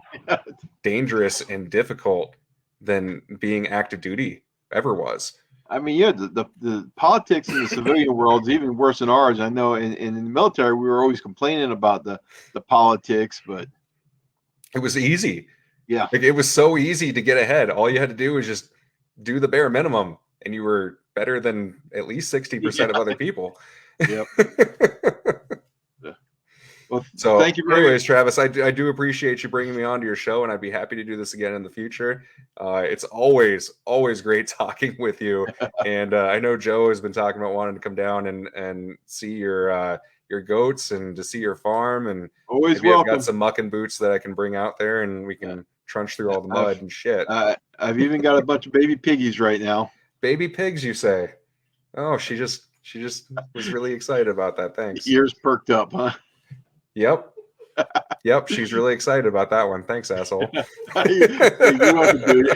dangerous and difficult than being active duty ever was. I mean, yeah, the politics in the civilian world is even worse than ours. I know in the military, we were always complaining about the politics, but it was easy. Yeah. Like, it was so easy to get ahead. All you had to do was just do the bare minimum, and you were better than at least 60% of other people. Yep. Well, so thank you anyways, Travis, I do appreciate you bringing me onto your show, and I'd be happy to do this again in the future. It's always great talking with you. And I know Joe has been talking about wanting to come down and see your goats and to see your farm, and always maybe welcome. I've got some mucking boots that I can bring out there, and we can trunch through all the mud and shit. I've even got a bunch of baby piggies right now. Baby pigs, you say? Oh, she just was really excited about that. Thanks. Ears perked up, huh? Yep. She's really excited about that one. Thanks, asshole. You want to do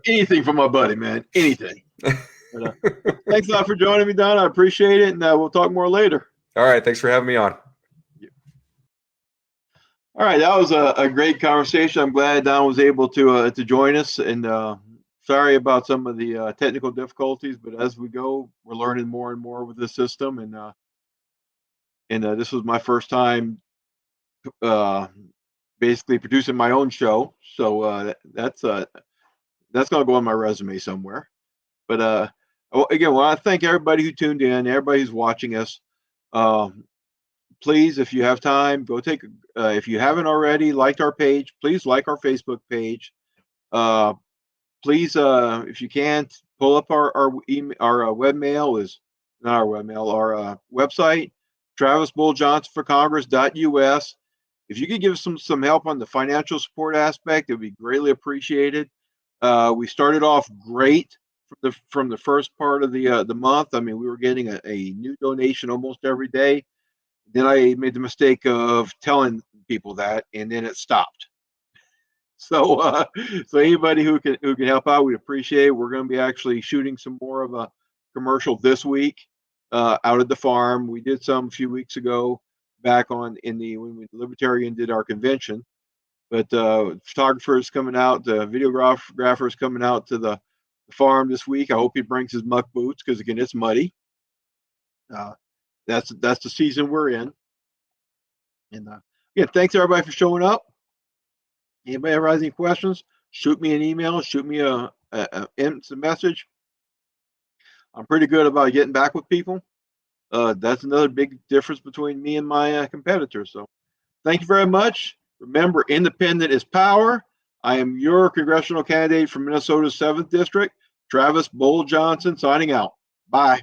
anything for my buddy, man. Anything. But, thanks a lot for joining me, Don. I appreciate it, and we'll talk more later. All right. Thanks for having me on. All right, that was a great conversation. I'm glad Don was able to join us, and sorry about some of the technical difficulties, but as we go, we're learning more and more with the system, and this was my first time basically producing my own show, so that's going to go on my resume somewhere. But again, I want to thank everybody who tuned in, everybody who's watching us. Please, if you have time, go take. If you haven't already liked our page, please like our Facebook page. Please, if you can, pull up our email, our webmail is not our webmail, our website, TravisBullJohnsonForCongress.us. If you could give us some help on the financial support aspect, it would be greatly appreciated. We started off great from the first part of the month. I mean, we were getting a new donation almost every day. Then I made the mistake of telling people that, and then it stopped. So anybody who can help out, we appreciate it. We're going to be actually shooting some more of a commercial this week out at the farm. We did some a few weeks ago back when Libertarian did our convention. But photographers coming out, the videographers coming out to the farm this week. I hope he brings his muck boots because again, it's muddy. That's the season we're in. And thanks everybody for showing up. Anybody ever has any questions? Shoot me an email. Shoot me a message. I'm pretty good about getting back with people. That's another big difference between me and my competitors. So, thank you very much. Remember, independent is power. I am your congressional candidate from Minnesota's 7th District, Travis Bull Johnson, signing out. Bye.